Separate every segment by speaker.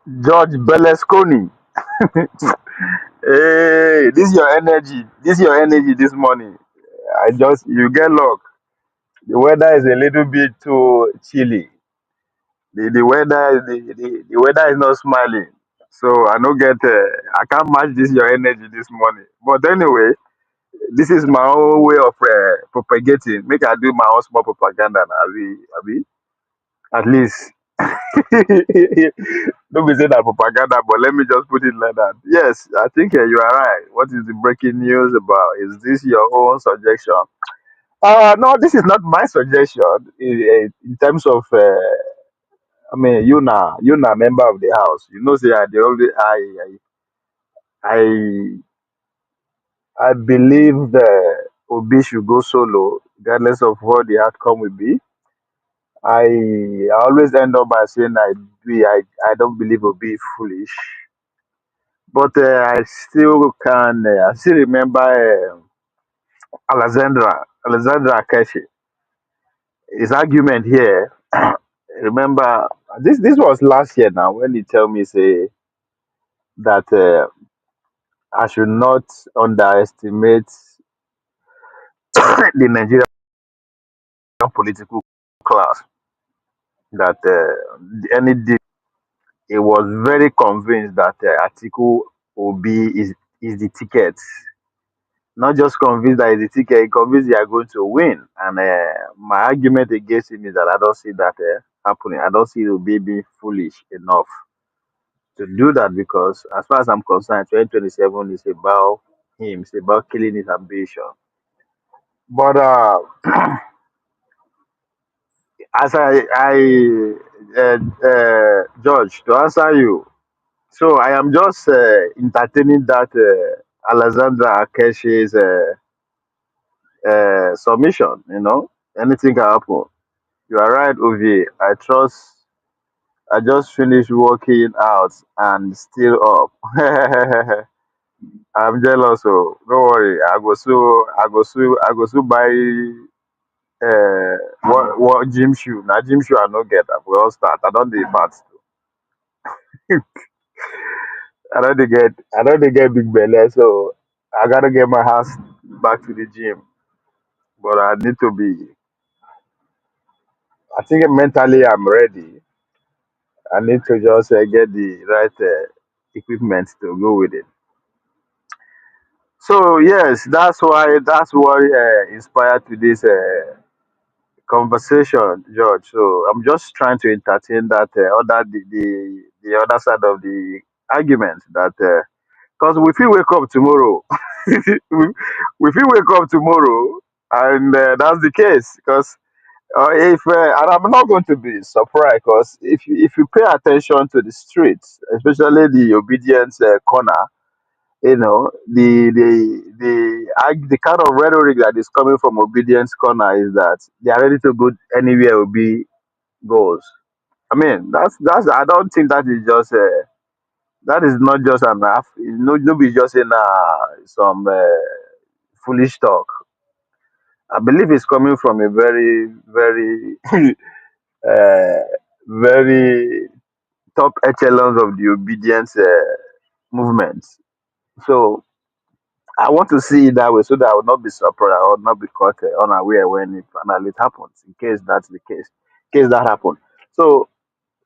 Speaker 1: George Berlusconi. Hey, this your energy. This your energy this morning. I just you get luck. The weather is a little bit too chilly. The weather is not smiling. So I don't get I can't match this your energy this morning. But anyway, this is my own way of propagating. Make I do my own small propaganda now, abi. At least don't be saying that propaganda, but let me just put it like that. Yes, I think you are right. What is the breaking news about? Is this your own suggestion? No, this is not my suggestion. In terms of, I mean, you now member of the house. You know, say I, I believe that Obi should go solo, regardless of what the outcome will be. I always end up by saying I don't believe Obi is foolish, but I still remember Alexandra Keshi. His argument here. Remember this was last year now when he tell me say that I should not underestimate the Nigerian political class. That any day he was very convinced that Atiku Obi is the ticket. Not just convinced that it's the ticket, he convinced they are going to win. And my argument against him is that I don't see that happening. I don't see Obi being foolish enough to do that because, as far as I'm concerned, 2027 is about him. It's about killing his ambition. But as George, to answer you, so I am just entertaining that Alexandra Akeshi's submission. Anything can happen. You are right, Ovi. I trust. I just finished working out and still up. I'm jealous. So don't worry. I go so buy what gym shoe. Now gym shoe I no get. I will all start. I don't dey fat. I don't dey get big belly. So I gotta get my house back to the gym. But I need to be. I think mentally I'm ready. I need to just get the right equipment to go with it. So yes, that's what inspired today's conversation, George. So I'm just trying to entertain that the other side of the argument that because we feel wake up tomorrow, we feel wake up tomorrow, and that's the case. Because if and I'm not going to be surprised because if you pay attention to the streets, especially the obedience corner, the kind of rhetoric that is coming from obedience corner is that they are ready to go anywhere Obi goes. I mean, that's I don't think that is not just an half. No be just in some foolish talk. I believe it's coming from a very very uh, very top echelons of the obedience movement. So I want to see it that way so that I will not be surprised. I will not be caught unaware when it finally happens. In case that's the case, in case that happens. So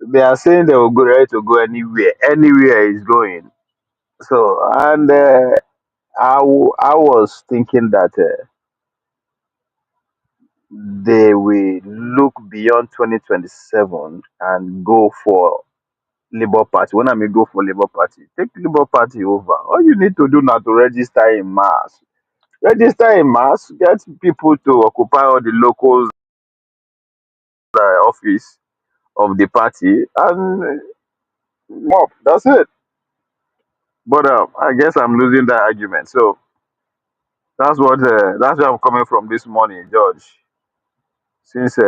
Speaker 1: they are saying they will go ready to go anywhere. Anywhere is going. So and I was thinking that they will look beyond 2027 and go for Labour Party. When I mean go for Labour Party, take Labour Party over. All you need to do now to register in mass. Register in mass, get people to occupy all the local office of the party, and mob. That's it. But I guess I'm losing that argument. So that's where I'm coming from this morning, George. Since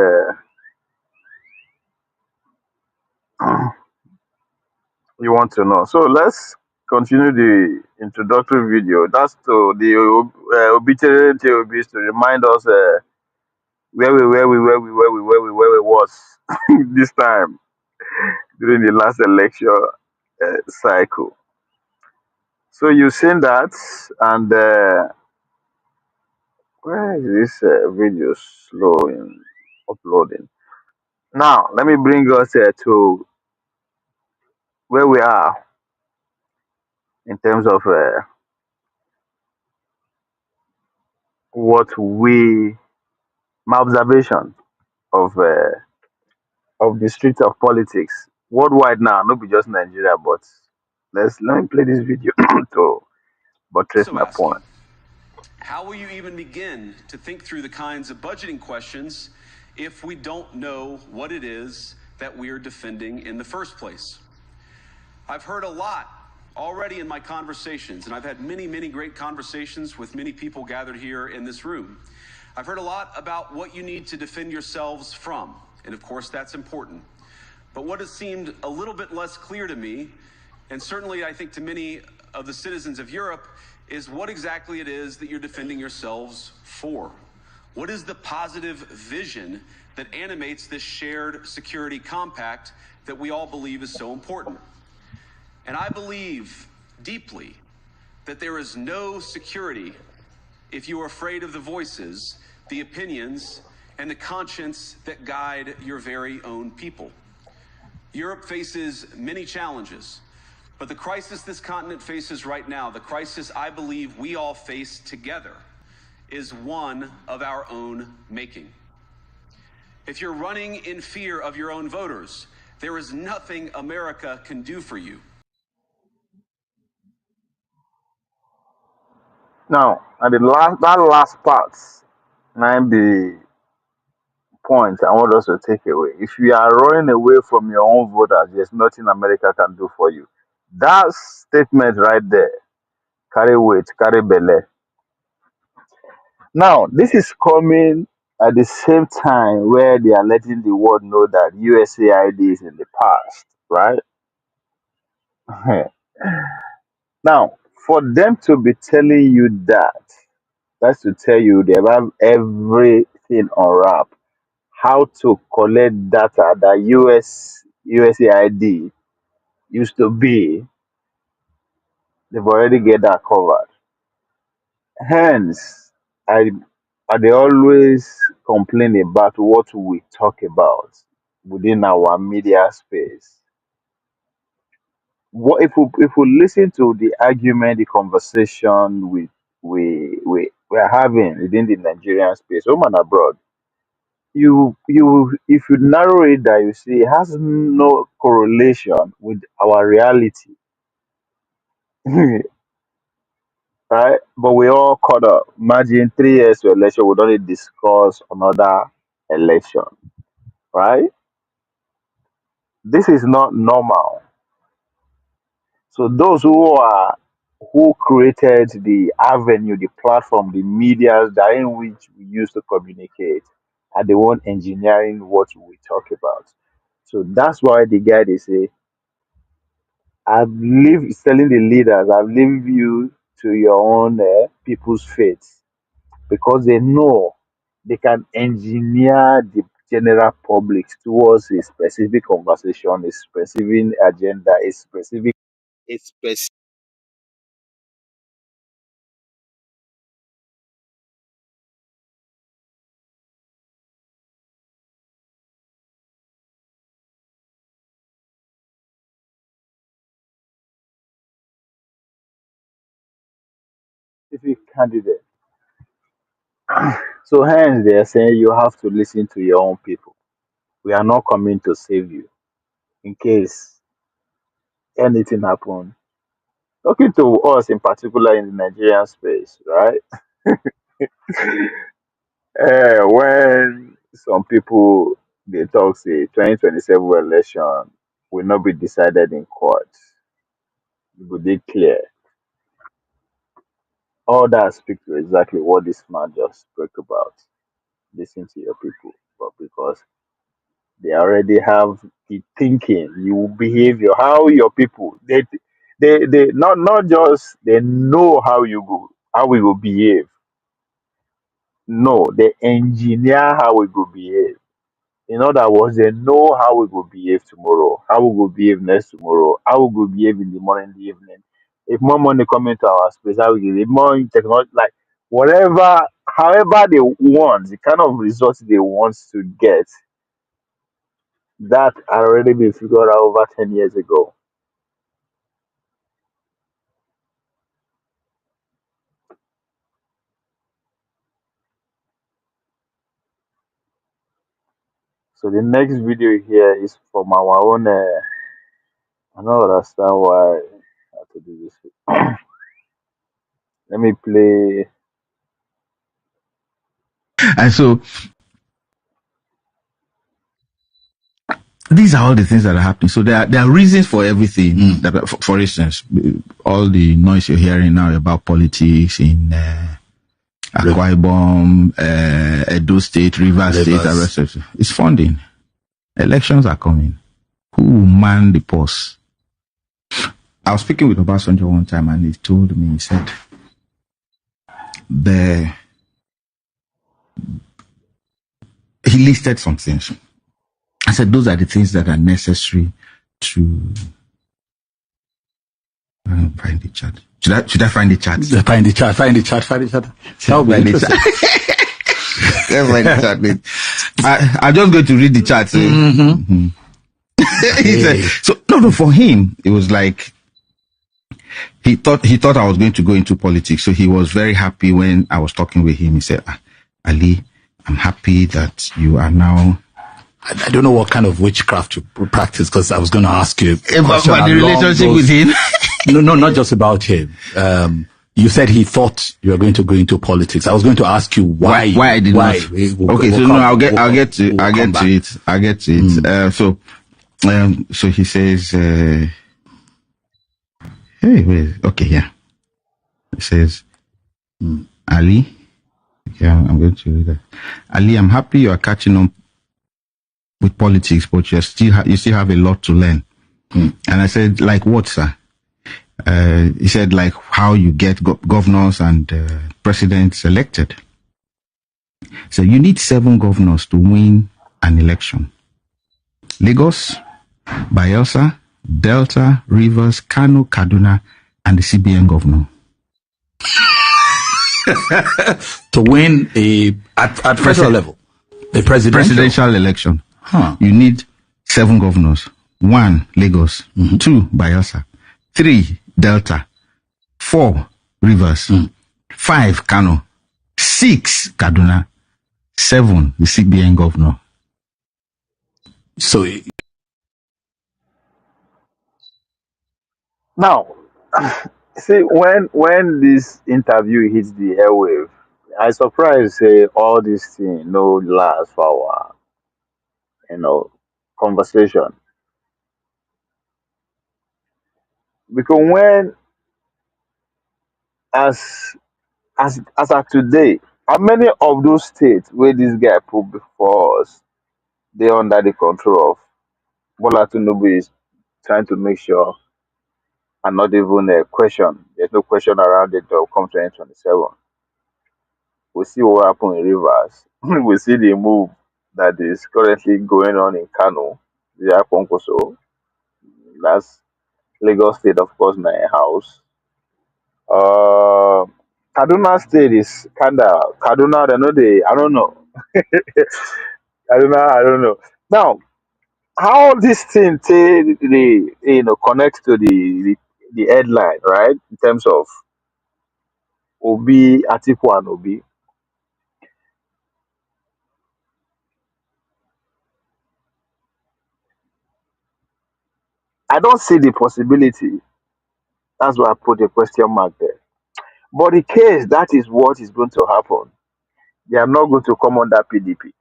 Speaker 1: you want to know, so let's continue the introductory video. That's to the obituary theories to remind us where we was this time during the last election. cycle. So you've seen that, and where is this video slow in uploading? Now, let me bring us to where we are in terms of what we, my observation of the streets of politics worldwide now, not be just Nigeria, but let me play this video to buttress
Speaker 2: Also
Speaker 1: my
Speaker 2: ask
Speaker 1: point.
Speaker 2: you, how will you even begin to think through the kinds of budgeting questions if we don't know what it is that we're defending in the first place? I've heard a lot already in my conversations, and I've had many, many great conversations with many people gathered here in this room. I've heard a lot about what you need to defend yourselves from, and of course that's important. But what has seemed a little bit less clear to me, and certainly I think to many of the citizens of Europe, is what exactly it is that you're defending yourselves for. What is the positive vision that animates this shared security compact that we all believe is so important? And I believe deeply that there is no security if you are afraid of the voices, the opinions, and the conscience that guide your very own people. Europe faces many challenges, but the crisis this continent faces right now, the crisis I believe we all face together, is one of our own making. If you're running in fear of your own voters, there is nothing America can do for you.
Speaker 1: Now, and the last part, now the point I want us to take away. If you are running away from your own voters, there's nothing America can do for you. That statement right there, carry weight, carry belly. Now, this is coming at the same time where they are letting the world know that USAID is in the past, right? Now, for them to be telling you that, that's to tell you they have everything on wrap. How to collect data that USAID used to be, they've already get that covered. Hence, I they always complain about what we talk about within our media space. What if we listen to the argument, the conversation we're having within the Nigerian space, home and abroad, you if you narrow it down, you see it has no correlation with our reality. Right? But we all caught up. Imagine 3 years to election, we don't need discuss another election, right? This is not normal. So those who created the avenue, the platform, the medias that in which we used to communicate are the one engineering what we talk about. So that's why the guy they say, I've leave telling the leaders, I've leave you to your own people's faith because they know they can engineer the general public towards a specific conversation, a specific agenda, a specific candidate. So hence they are saying you have to listen to your own people. We are not coming to save you in case anything happen. Talking to us in particular in the Nigerian space, right? When some people they talk say 2027 election will not be decided in court, it will be clear. All that speak to exactly what this man just spoke about. Listen to your people, but because they already have the thinking, you behavior, how your people they not just they know how we will behave. No, they engineer how we will behave. In other words, they know how we will behave tomorrow, how we will behave next tomorrow, how we will behave in the morning, the evening. If more money come into our space, how we give it more technology, like whatever, however they want, the kind of results they want to get, that had already been figured out over 10 years ago. So the next video here is from our own. I don't understand why I have to do this. Let me play.
Speaker 2: And so these are all the things that are happening. So there are reasons for everything. That, for instance, all the noise you're hearing now about politics in Akwa Ibom, Edo State, Rivers State, and rest of it. It's funding. Elections are coming. Who will man the purse? I was speaking with Obasanjo one time, and he told me, he said, he listed some things. I said, those are the things that are necessary to find the chat. Should I find the chat?
Speaker 3: Find the chat. That would be interesting.
Speaker 2: I'm just going to read the chat. He said, so no, for him, it was like he thought I was going to go into politics. So he was very happy when I was talking with him. He said, Ali, I'm happy that you are now.
Speaker 3: I don't know what kind of witchcraft you practice, because I was going to ask you
Speaker 2: about the relationship with him.
Speaker 3: No, not just about him. You said he thought you were going to go into politics. I was going to ask you why.
Speaker 2: Why I did not. Okay, so no, I'll get to it. So he says, hey, wait, okay, yeah. He says, Ali, yeah, I'm going to read that. Ali, I'm happy you are catching on with politics, but you still have a lot to learn. And I said, like what, sir? He said, like how you get governors and presidents elected. So you need 7 governors to win an election. Lagos, Bayelsa, Delta, Rivers, Kano, Kaduna, and the CBN governor.
Speaker 3: To win at federal level, a presidential
Speaker 2: election. You need 7 governors. 1, Lagos. 2, Bayelsa. 3, Delta. 4, Rivers. 5, Kano. 6, Kaduna. 7, the CBN governor.
Speaker 3: So
Speaker 1: Now, see, when this interview hits the airwave, I surprised say all these things no last for our conversation, because when as as of today, how many of those states where this guy put before us they under the control of Bola Tinubu is trying to make sure and not even a question. There's no question around it. They'll come 2027. We see what happened in Rivers. We see the move that is currently going on in Kano, the Akonkoso. That's Lagos State, of course, my house. Kaduna State is kinda Kaduna. They know I don't know. Kaduna, I don't know. Now, how this thing connects to the headline, right? In terms of Obi, Atiku and Obi. I don't see the possibility. That's why I put a question mark there. But in case that is what is going to happen, they are not going to come under PDP.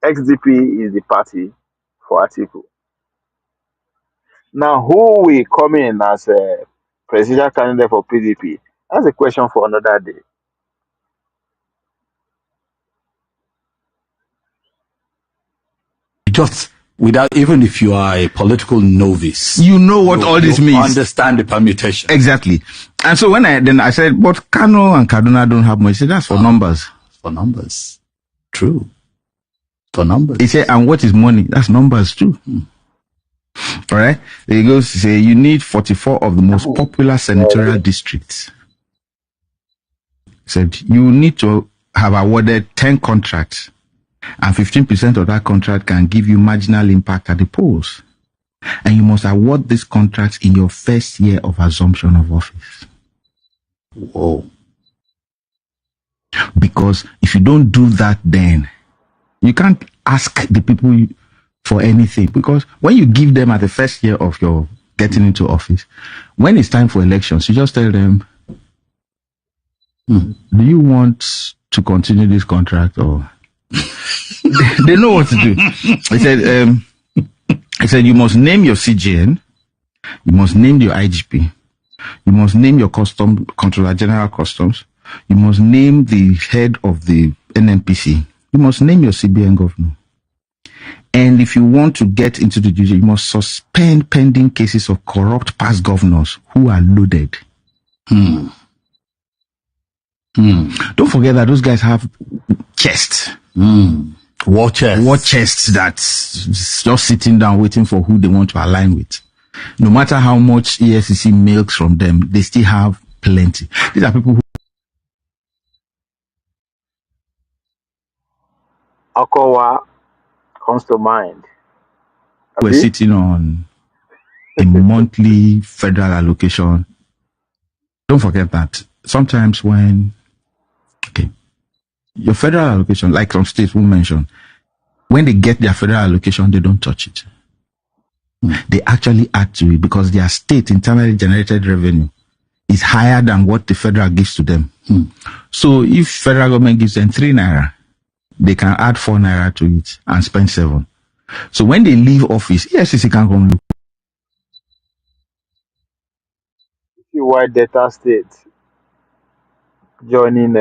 Speaker 1: XDP is the party for Atiku. Now, who will come in as a presidential candidate for PDP? That's a question for another day.
Speaker 3: just without, even if you are a political novice,
Speaker 2: you know what all this means.
Speaker 3: Understand the permutation.
Speaker 2: Exactly. And so when I said, but Kano and Kaduna don't have much. He said, that's for numbers.
Speaker 3: For numbers. True. For numbers.
Speaker 4: He said, and what is money? That's numbers too. All right. He goes to say, you need 44 of the most popular senatorial districts. He said, you need to have awarded 10 contracts, and 15% of that contract can give you marginal impact at the polls. And you must award these contracts in your first year of assumption of office.
Speaker 3: Whoa.
Speaker 4: Because if you don't do that, then you can't ask the people for anything. Because when you give them at the first year of your getting into office, when it's time for elections, you just tell them, do you want to continue this contract, or they know what to do. He said, you must name your CGN, you must name your IGP, you must name your Controller General Customs, you must name the head of the NNPC, you must name your CBN governor. And if you want to get into the duty, you must suspend pending cases of corrupt past governors who are loaded. Don't forget that those guys have chests.
Speaker 3: War chests.
Speaker 4: War chests that's just sitting down waiting for who they want to align with. No matter how much ESCC milks from them, they still have plenty. These are people who
Speaker 1: Okowa comes to mind.
Speaker 4: were sitting on a monthly federal allocation. Don't forget that sometimes when your federal allocation, like some states will mention, when they get their federal allocation, they don't touch it. They actually add to it because their state internally generated revenue is higher than what the federal gives to them. So if federal government gives them 3 naira, they can add 4 naira to it and spend 7. So when they leave office, EFCC can come look.
Speaker 1: See why Delta State joining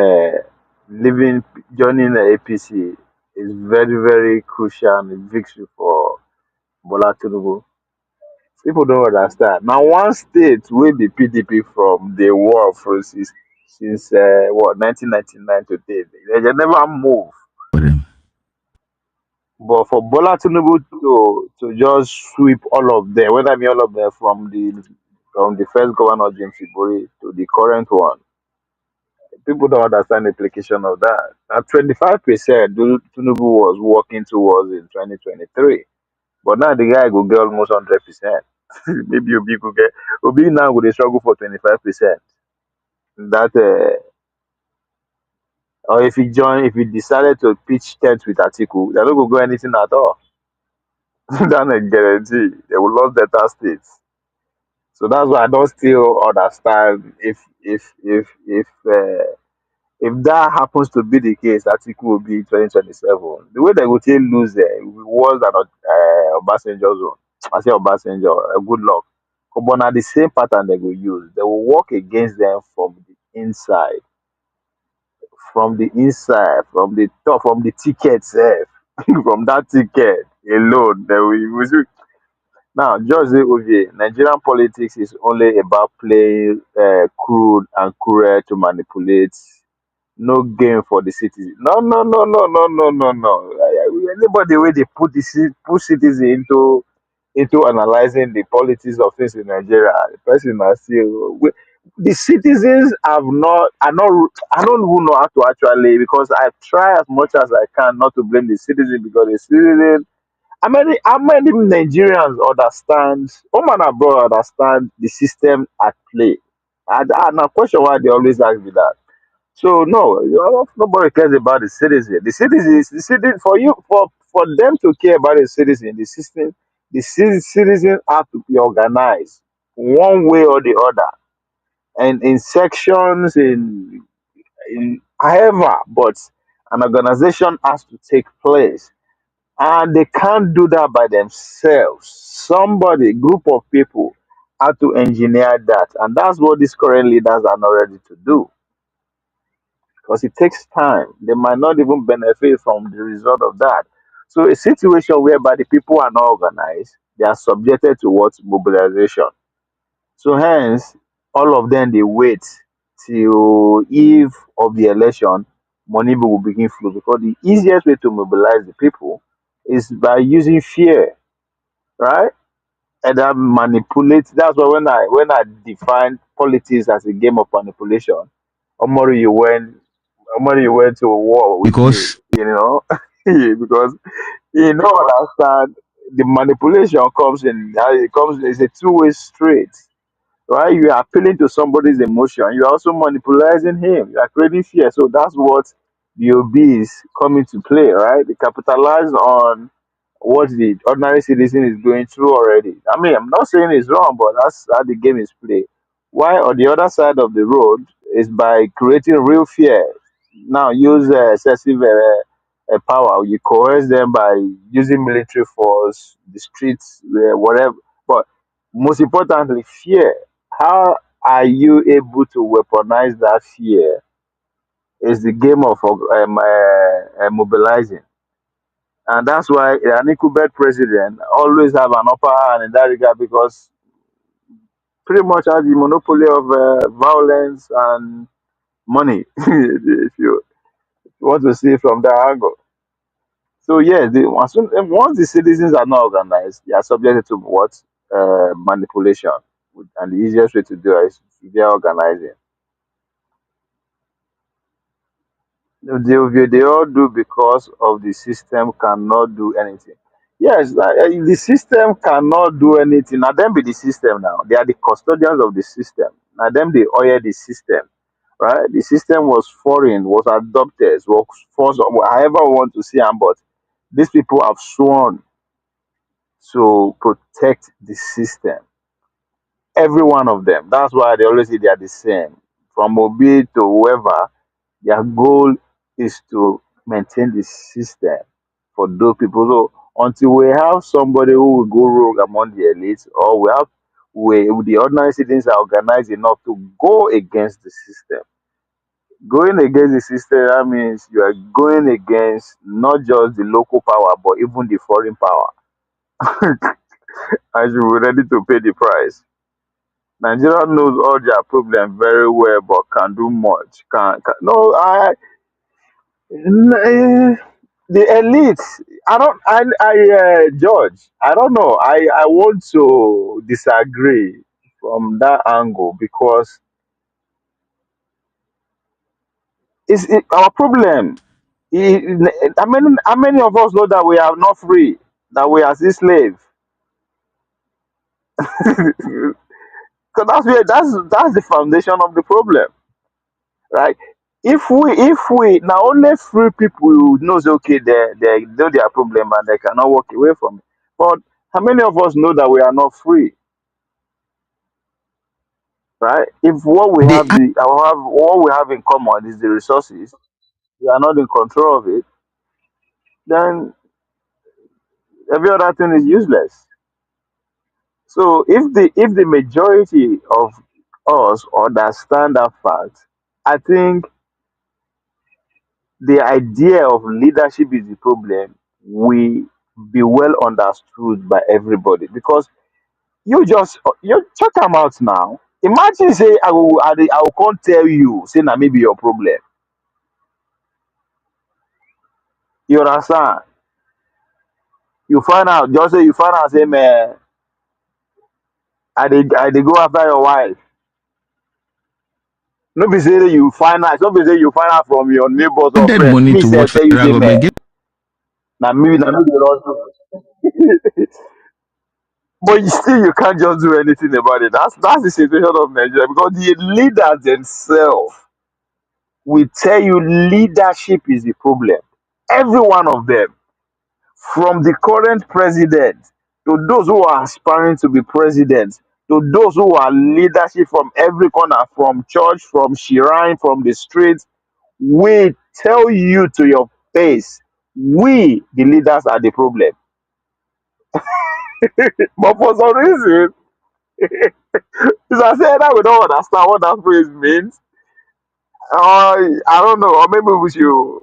Speaker 1: APC is very, very crucial and a victory for Bola Tinubu. People don't understand. Now, one state will be PDP from the war of since 1999 to date. They never move.
Speaker 4: For them.
Speaker 1: But for Bola Tinubu to just sweep all of them, whether I mean all of them from the first governor James Ibori to the current one, people don't understand the implication of that. Now, 25% Tinubu was working towards in 2023, but now the guy go get almost 100%. Maybe Obi could get Obi now would struggle for 25%. That or if he decided to pitch tent with Atiku, they're not gonna go anything at all. That's a guarantee. They will lose Delta states. So that's why I don't still understand if that happens to be the case, Atiku will be 2027. The way they will still lose there will be worse than Obasanjo's own. I say Obasanjo, good luck. But now the same pattern they will use. They will work against them from the inside, from the top, from the ticket sef. From that ticket alone, they will. Now, just say, okay, Nigerian politics is only about playing crude and cruel to manipulate. No game for the citizens. No, no, no, no, no, no, no, no. Anybody where they put put citizens into analyzing the politics of things in Nigeria, the person must still the citizens I don't even know how to actually, because I try as much as I can not to blame the citizens, because the citizens, how many Nigerians understand, home and abroad, understand the system at play? And a question why they always ask me that. So no, nobody cares about the citizen. The citizen for you, for them to care about the citizen, the system, citizen have to be organized one way or the other, and in sections, in however, but an organization has to take place, and they can't do that by themselves. Somebody, group of people, have to engineer that, and that's what these current leaders are not ready to do, because it takes time. They might not even benefit from the result of that. So a situation whereby the people are not organized, they are subjected to what mobilization. So hence, all of them they wait till eve of the election money will begin flow, because the easiest way to mobilize the people is by using fear, right? And that manipulate. That's why when I define politics as a game of manipulation, Omori, you went to war with me,
Speaker 4: Because
Speaker 1: because you know understand the manipulation comes in. It comes. It's a two-way street, right? You are appealing to somebody's emotion. You are also manipulating him. You are creating fear. So that's what the OB is coming to play, right? They capitalize on what the ordinary citizen is going through already. I mean, I'm not saying it's wrong, but that's how the game is played. Why on the other side of the road is by creating real fear. Now use excessive power. You coerce them by using military force, the streets, whatever. But most importantly, fear. How are you able to weaponize that fear? Is the game of mobilizing. And that's why an incumbent president always have an upper hand in that regard, because pretty much has the monopoly of violence and money, if you want to see it from that angle. So yeah, once the citizens are not organized, they are subjected to what, manipulation, and the easiest way to do it is via organizing. They all do because of the system cannot do anything. Yes, the system cannot do anything. Now them be the system now. They are the custodians of the system. Now them they oil the system. Right? The system was foreign, was adopted, was forced, however we want to see them, but these people have sworn to protect the system. Every one of them. That's why they always say they are the same. From Obi to whoever, their goal is to maintain the system for those people. So until we have somebody who will go rogue among the elites, or the ordinary citizens are organized enough to go against the system. Going against the system, that means you are going against not just the local power, but even the foreign power. And you will ready to pay the price. Nigeria knows all their problems very well, but can do much. Can no, the elites. I don't. George. I don't know. I want to disagree from that angle, because our problem. How many of us know that we are not free, that we are still slaves? So that's the foundation of the problem, right? If we now only free people who knows, okay, they know their problem and they cannot walk away from it. But how many of us know that we are not free, right? If
Speaker 4: they
Speaker 1: what we have in common is the resources, we are not in control of it, then every other thing is useless. So if the majority of us understand that fact, I think the idea of leadership is the problem will be well understood by everybody, because you check them out now. Imagine say I will can't tell you say na maybe your problem. You understand? You find out, just say you find out say, man, I dey go after your wife. No be say you find out, no be say you find out from your neighbors or
Speaker 4: wanted
Speaker 1: friends.
Speaker 4: money
Speaker 1: Me
Speaker 4: to
Speaker 1: say
Speaker 4: what
Speaker 1: tell you
Speaker 4: federal
Speaker 1: say,
Speaker 4: government
Speaker 1: man,
Speaker 4: gave
Speaker 1: na me dey run things. But you can't just do anything about it. That's the situation of Nigeria, because the leaders themselves will tell you leadership is the problem. Every one of them, from the current president to those who are aspiring to be president, to those who are leadership from every corner, from church, from shrine, from the streets, we tell you to your face, we the leaders are the problem. But for some reason, as I said, that we don't understand what that phrase means. I don't know, or maybe we should,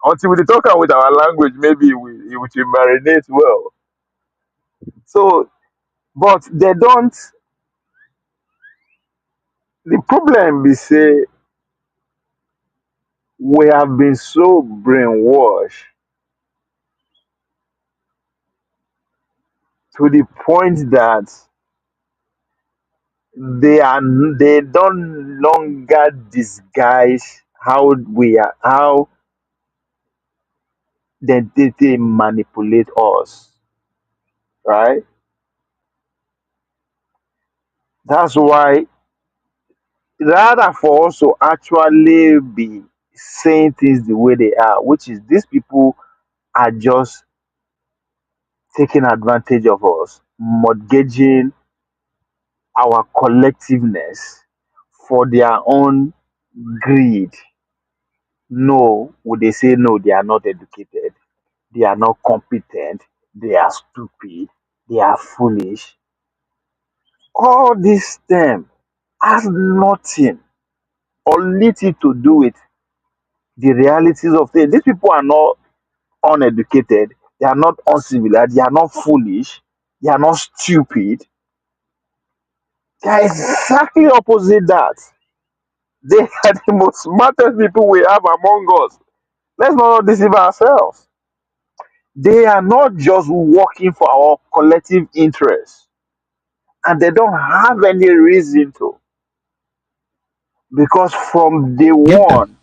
Speaker 1: until we talk with our language, maybe we should marinate well. So, but they don't. The problem be say we have been so brainwashed to the point that they don't longer disguise how we are, how they manipulate us, right? That's why, rather for us to actually be saying things the way they are, which is these people are just taking advantage of us, mortgaging our collectiveness for their own greed. No, would they say no, they are not educated, they are not competent, they are stupid, they are foolish. All this them has nothing or little to do with the realities of things. These people are not uneducated, they are not uncivilized, they are not foolish, they are not stupid. They are exactly opposite that. They are the most smartest people we have among us. Let's not deceive ourselves. They are not just working for our collective interest, and they don't have any reason to, because from day
Speaker 3: Get them.
Speaker 1: one,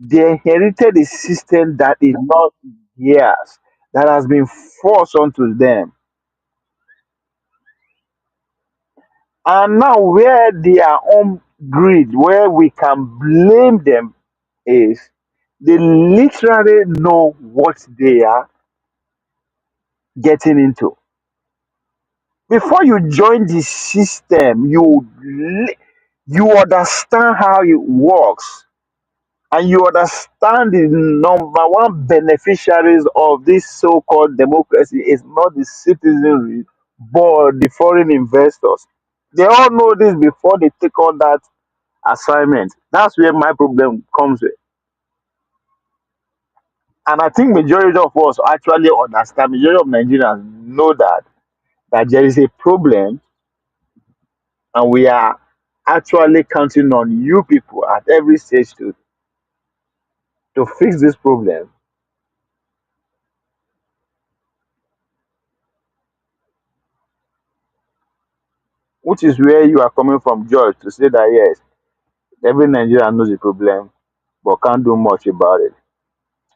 Speaker 1: they inherited a system that is not theirs, that has been forced onto them. And now, where their own greed, where we can blame them, is they literally know what they are getting into. Before you join the system, you understand how it works, and you understand the number one beneficiaries of this so-called democracy is not the citizenry, but the foreign investors. They all know this before they take on that assignment. That's where my problem comes with. And I think majority of us actually understand, majority of Nigerians know that there is a problem, and we are actually counting on you people at every stage to fix this problem, which is where you are coming from, George, to say that yes, every Nigerian knows the problem, but can't do much about it.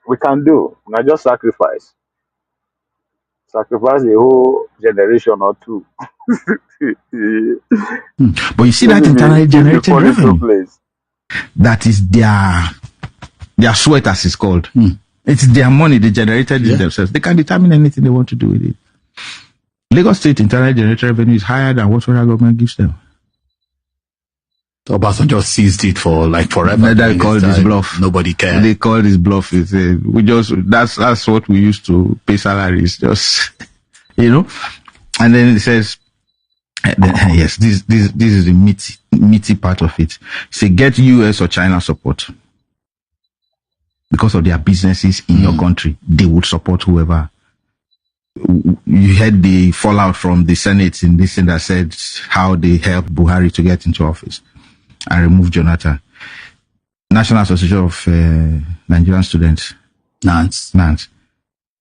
Speaker 1: We can do, not just sacrifice a whole generation or two.
Speaker 4: But you see that internally
Speaker 1: This be
Speaker 4: generated
Speaker 1: falling to
Speaker 4: revenue,
Speaker 1: place.
Speaker 4: that is their sweat, as it's called. It's their money. They generated it themselves. They can determine anything they want to do with it. Lagos State internal generated revenue is higher than what federal government gives them.
Speaker 3: Obasanjo seized it for like forever.
Speaker 4: They call this bluff.
Speaker 3: Nobody cared.
Speaker 4: They call this bluff. It's, that's what we used to pay salaries. Just and then it says, yes, this is the meaty part of it. Say get US or China support because of their businesses in your country. They would support whoever. You heard the fallout from the Senate in this thing that said how they helped Buhari to get into office and remove Jonathan. National Association of Nigerian Students, NANS,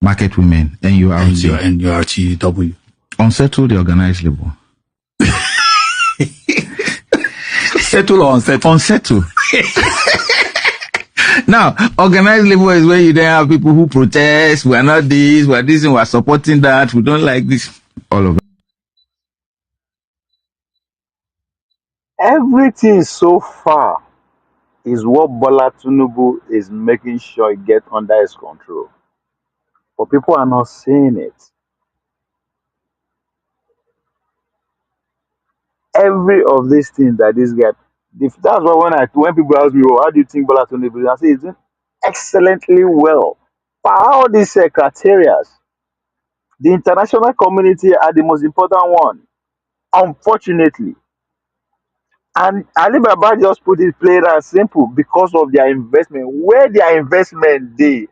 Speaker 4: Market Women,
Speaker 3: NURTW.
Speaker 4: Unsettled the organized labor.
Speaker 3: Settle or unsettle?
Speaker 4: Unsettled. Now, organized labor is where you then have people who protest, we're not this, we're this, and we're supporting that, we don't like this, all of it.
Speaker 1: Everything so far is what Bola Tinubu is making sure it get under his control. But people are not seeing it. Every of these things that this guy, that's why when people ask me, oh, how do you think Bola Tinubu is? I say he's doing excellently well. But all these criteria, the international community are the most important one, unfortunately. And Alibaba just put it plain and simple because of their investment. Where their investment they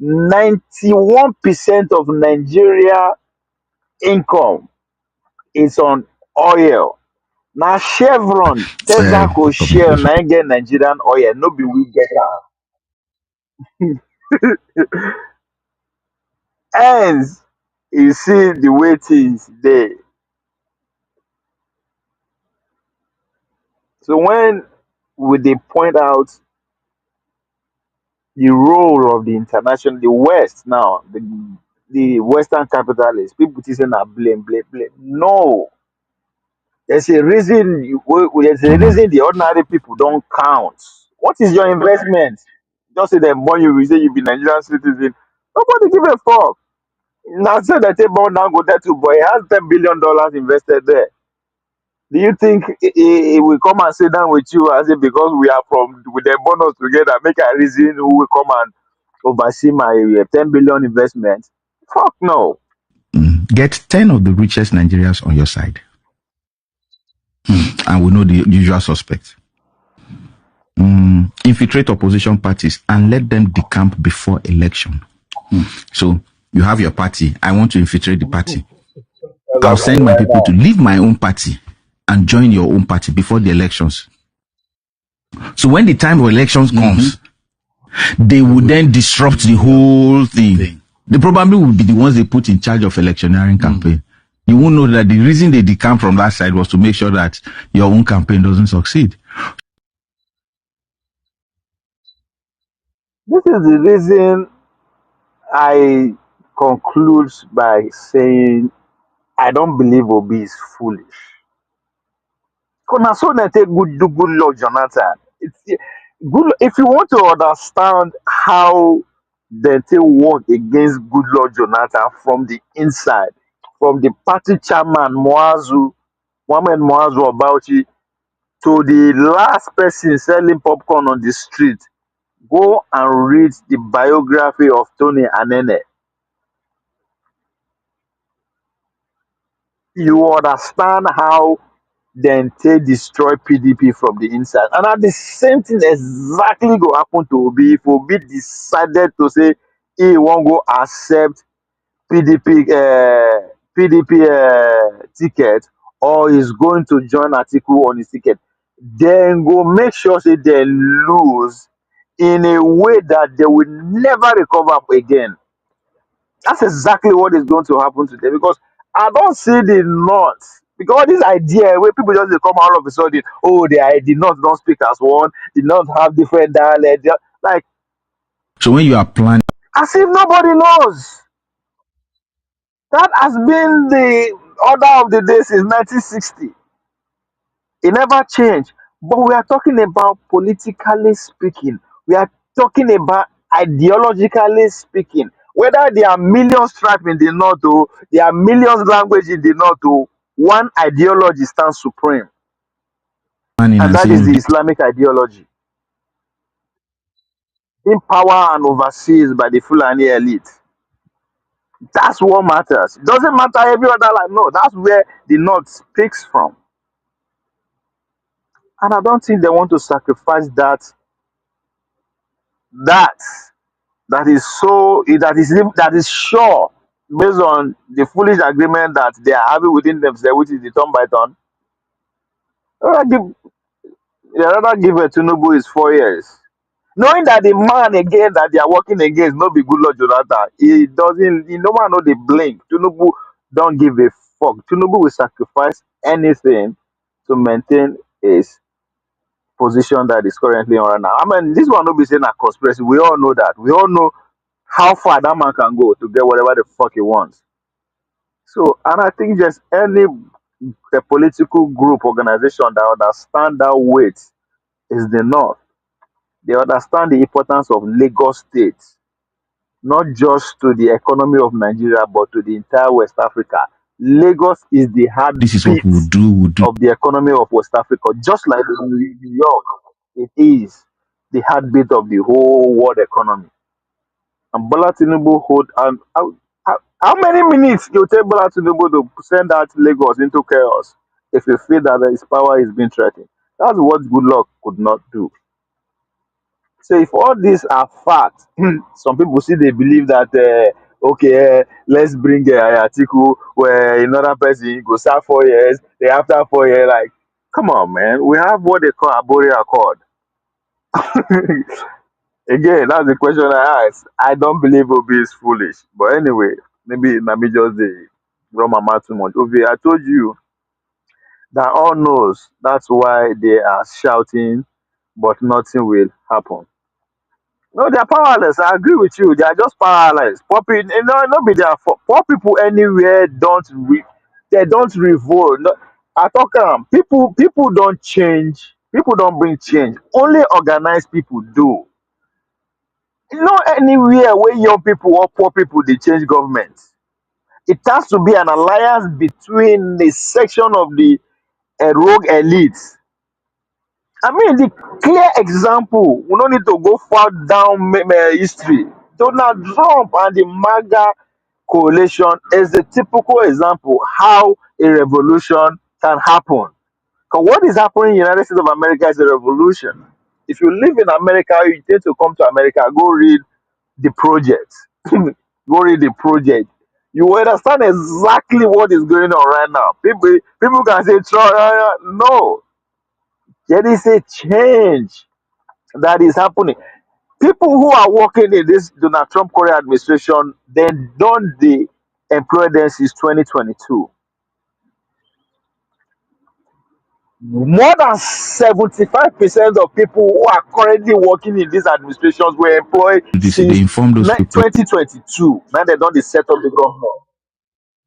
Speaker 1: 91% of Nigeria income is on oil. Now Chevron, Texaco share na im get Nigerian oil, no be we get am. Hence, you see the way things dey. So when we dey point out the role of the international, the West now, the Western capitalists, people think say na blame, blame, blame. No, there's a reason. There's a reason the ordinary people don't count. What is your investment? Just say them born you, you say you be Nigerian citizen. Nobody give a fuck. Now say that they born now go there too, but he has $10 billion invested there. Do you think he will come and sit down with you and say because we are from with them born us together, make a reason who will come and oversee my 10 billion investment? Fuck no.
Speaker 4: Get 10 of the richest Nigerians on your side, and we know the usual suspects. Infiltrate opposition parties and let them decamp before election. So you have your party. I want to infiltrate the party. I'll send my people to leave my own party and join your own party before the elections. So when the time of elections comes, they will then disrupt the whole thing. They probably will be the ones they put in charge of electioneering campaign. You won't know that the reason they decamp from that side was to make sure that your own campaign doesn't succeed.
Speaker 1: This is the reason I conclude by saying I don't believe Obi is foolish. Because so they take good luck, Jonathan. It's good if you want to understand how they take work against good luck, Jonathan, from the inside, from the party chairman Mohamed Moazu Obauchi to the last person selling popcorn on the street. Go and read the biography of Tony Anene. You understand how then they destroy PDP from the inside. And at the same thing exactly go happen to Obi if Obi decided to say he won't go accept PDP ticket or is going to join Atiku on his ticket. Then go make sure say they lose in a way that they will never recover again. That's exactly what is going to happen today because I don't see the North. Because this idea where people just dey come all of a sudden, oh, the North don't speak as one, the North have different dialect. Like,
Speaker 4: So when you are planning,
Speaker 1: as if nobody knows. That has been the order of the day since 1960. It never changed. But we are talking about politically speaking. We are talking about ideologically speaking. Whether there are millions tribes in the north, or there are millions languages in the north, or one ideology stands supreme, and
Speaker 4: and
Speaker 1: that is
Speaker 4: saying
Speaker 1: the Islamic ideology, in power and overseas by the Fulani elite. That's what matters. It doesn't matter every other life. No, that's where the north speaks from. And I don't think they want to sacrifice that that is so that is sure based on the foolish agreement that they are having within themselves, which is the turn by turn. They rather give a Tinubu is 4 years. Knowing that the man again that they are working against no be good Lord Jonathan. He no man know the blink. Tinubu don't give a fuck. Tinubu will sacrifice anything to maintain his position that is currently on right now. I mean, this one will be saying a conspiracy. We all know that. We all know how far that man can go to get whatever the fuck he wants. So, and I think just any a political group organization that understand that weight is the North. They understand the importance of Lagos State, not just to the economy of Nigeria, but to the entire West Africa. Lagos is the
Speaker 4: this is what
Speaker 1: heartbeat
Speaker 4: we'll do.
Speaker 1: of the economy of West Africa, just like New York, it is the heartbeat of the whole world economy. And Bola Tinubu hold and how many minutes you take Bola Tinubu to send out Lagos into chaos if you feel that his power is being threatened? That's what good luck could not do. So if all these are facts, some people see they believe that okay, let's bring Atiku where another person go serve 4 years. Then after 4 years, like, come on, man, we have what they call a Abore Accord. Again, that's the question I asked. I don't believe Obi is foolish. But anyway, maybe Nami just the run my mouth too much. Obi, I told you that all knows that's why they are shouting, but nothing will happen. No, they are powerless. I agree with you. They are just powerless. Poor people, not be their fault. Poor people anywhere they don't revolt. No, I talk people don't change. People don't bring change. Only organized people do. Not anywhere where young people or poor people they change government. It has to be an alliance between a section of the rogue elites. I mean, the clear example, we don't need to go far down history. Donald Trump and the MAGA coalition is a typical example how a revolution can happen. Because what is happening in the United States of America is a revolution. If you live in America, you need to come to America, go read the project. Go read the project. You will understand exactly what is going on right now. People can say, no, there is a change that is happening. People who are working in this Donald Trump Korea administration, they don't they employ them since 2022. More than 75% of people who are currently working in these administrations were employed
Speaker 4: They
Speaker 1: since
Speaker 4: inform those people
Speaker 1: 2022. Now they don't set up the government.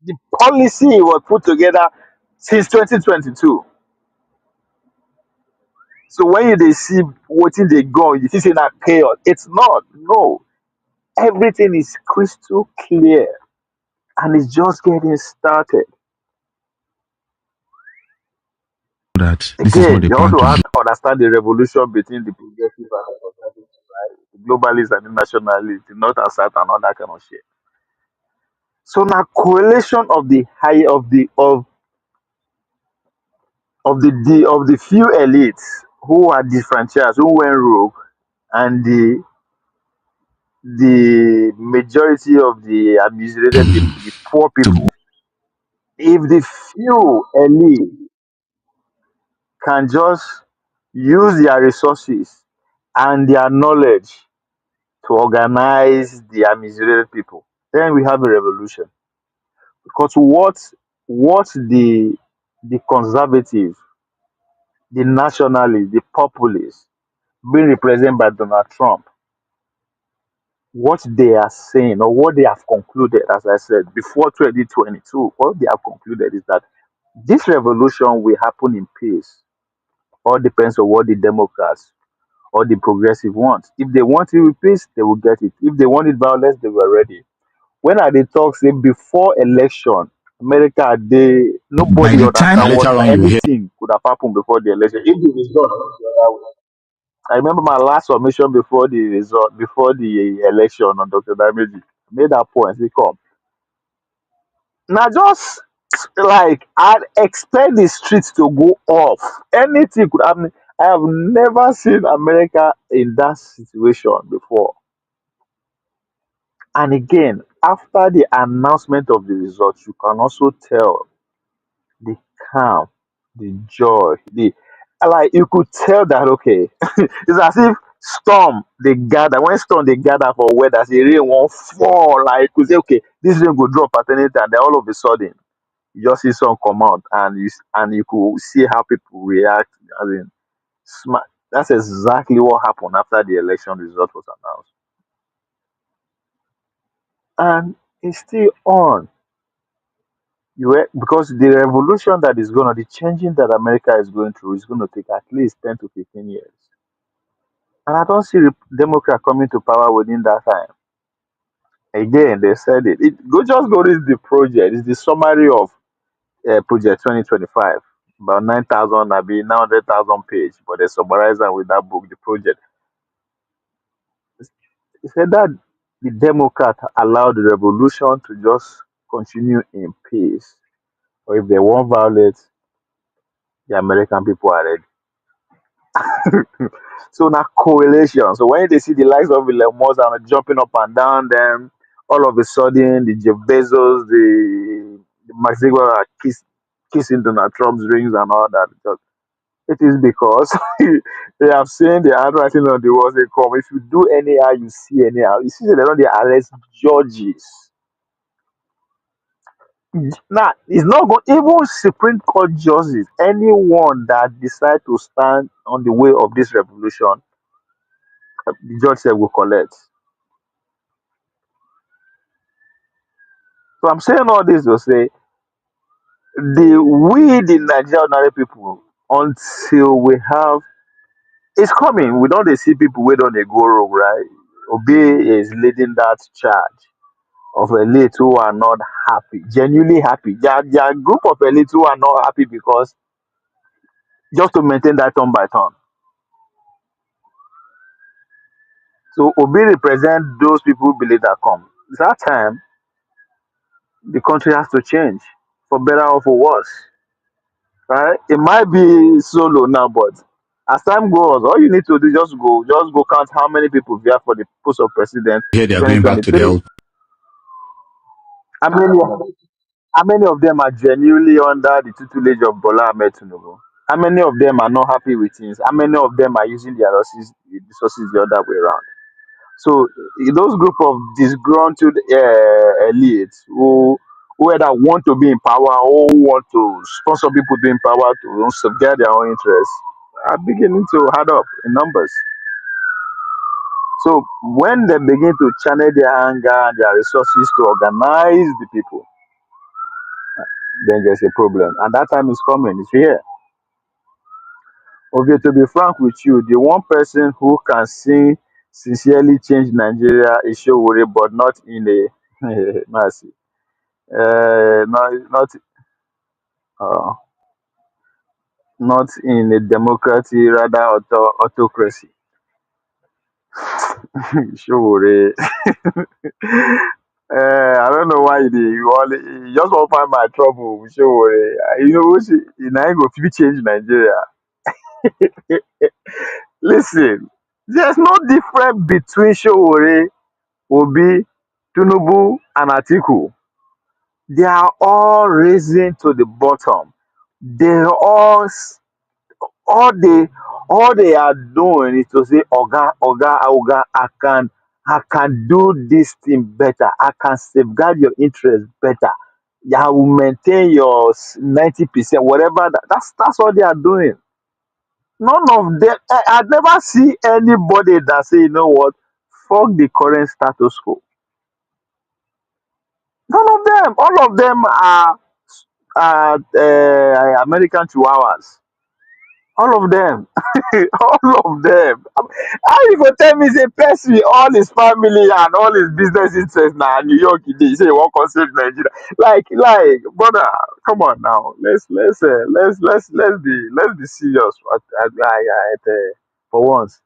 Speaker 1: The policy was put together since 2022. So when they see what they go, you see that chaos. It's not. No. Everything is crystal clear and it's just getting started.
Speaker 4: that this is what
Speaker 1: Again,
Speaker 4: they
Speaker 1: you
Speaker 4: plan
Speaker 1: also
Speaker 4: to
Speaker 1: have
Speaker 4: do.
Speaker 1: to understand the revolution between the progressive and the conservative, right? The globalists and the nationalists, the north and south and all that kind of shit. So now correlation of the high of the few elites who are disfranchised, who went rogue, and the majority of the ameliorated people, the poor
Speaker 4: To
Speaker 1: people. If the few elite can just use their resources and their knowledge to organize the ameliorated people, then we have a revolution. Because what the conservative, the nationalists, the populists, being represented by Donald Trump, what they are saying or what they have concluded, as I said, before 2022, what they have concluded is that this revolution will happen in peace. All depends on what the Democrats or the progressive want. If they want it with peace, they will get it. If they wanted violence, they were ready. When are they talk say before election, America they
Speaker 4: by
Speaker 1: nobody
Speaker 4: the time
Speaker 1: understand what
Speaker 3: Later on, you hear
Speaker 1: anything could have happened before the election. If the result was the other way. I remember my last submission before the result, before the election on Dr. Dameji. I made that point. He come. Now just like I'd expect the streets to go off. Anything could happen. I have never seen America in that situation before. And again, after the announcement of the results, you can also tell the calm, the joy, the like you could tell that okay, it's as if storm they gather when storm they gather for weather, say rain won't fall. Like you could say, okay, this rain go drop at any time. Then all of a sudden, you just see sun come out, and you could see how people react. I mean, smart. That's exactly what happened after the election result was announced, and it's still on. Because the revolution that is going to, the changing that America is going through is going to take at least 10 to 15 years. And I don't see the Democrat coming to power within that time. Again, they said just go read the project. It's the summary of Project 2025. About 9,000, maybe 900,000 page, but they summarize them with that book, the project. He said that the Democrat allowed the revolution to just continue in peace. Or if they want violence, the American people are ready. So now correlation. So when they see the likes of Elon Musk are jumping up and down, then all of a sudden the Jeff Bezos, the Mark Zuckerberg are kissing Donald Trump's rings and all that. It is because they have seen the handwriting on the walls. They come. If you do anyhow, you see anyhow. You see, they don't they arrest judges. Now, it's not going. Even Supreme Court judges, anyone that decide to stand on the way of this revolution, the judge said will collect. So I'm saying all this to say the Nigerian ordinary people, until we have, it's coming. We don't dey see people wey don dey go rogue, right? Obi is leading that charge of elite who are not happy, genuinely happy. There are group of elite who are not happy because just to maintain that turn by turn. So Obi represent those people who believe that come. That time the country has to change for better or for worse. Right? It might be solo now, but as time goes, all you need to do just go count how many people there for the post of president
Speaker 3: Here they are going back to the
Speaker 1: 2023.
Speaker 3: old.
Speaker 1: How many how many of them are genuinely under the tutelage of Bola Ahmed Tinubu? How many of them are not happy with things? How many of them are using their resources the other way around? So those group of disgruntled elites who either want to be in power or want to sponsor people to be in power to subvert their own interests are beginning to add up in numbers. So when they begin to channel their anger and their resources to organize the people, then there's a problem. And that time is coming, it's here. Okay, to be frank with you, the one person who can sing sincerely change Nigeria is Showore, but not in a mercy. Uh, not in a democracy, rather autocracy. Showore. I don't know why you just want to find my trouble with Showore. You know, in go fit change Nigeria. Listen, there's no difference between Showore, Obi, Tinubu, and Atiku. They are all raising to the bottom. They all they all they are doing is to say, Oga, I can do this thing better. I can safeguard your interest better. Yeah, I will maintain your 90%, whatever. That's what they are doing. None of them. I never see anybody that say, you know what, fuck the current status quo. None of them. All of them are American chihuahuas. All of them. All of them. How you go tell me say person all his family and all his business interests na New York e dey, say he wan come save Nigeria? Like brother, come on now. Let's be serious for once.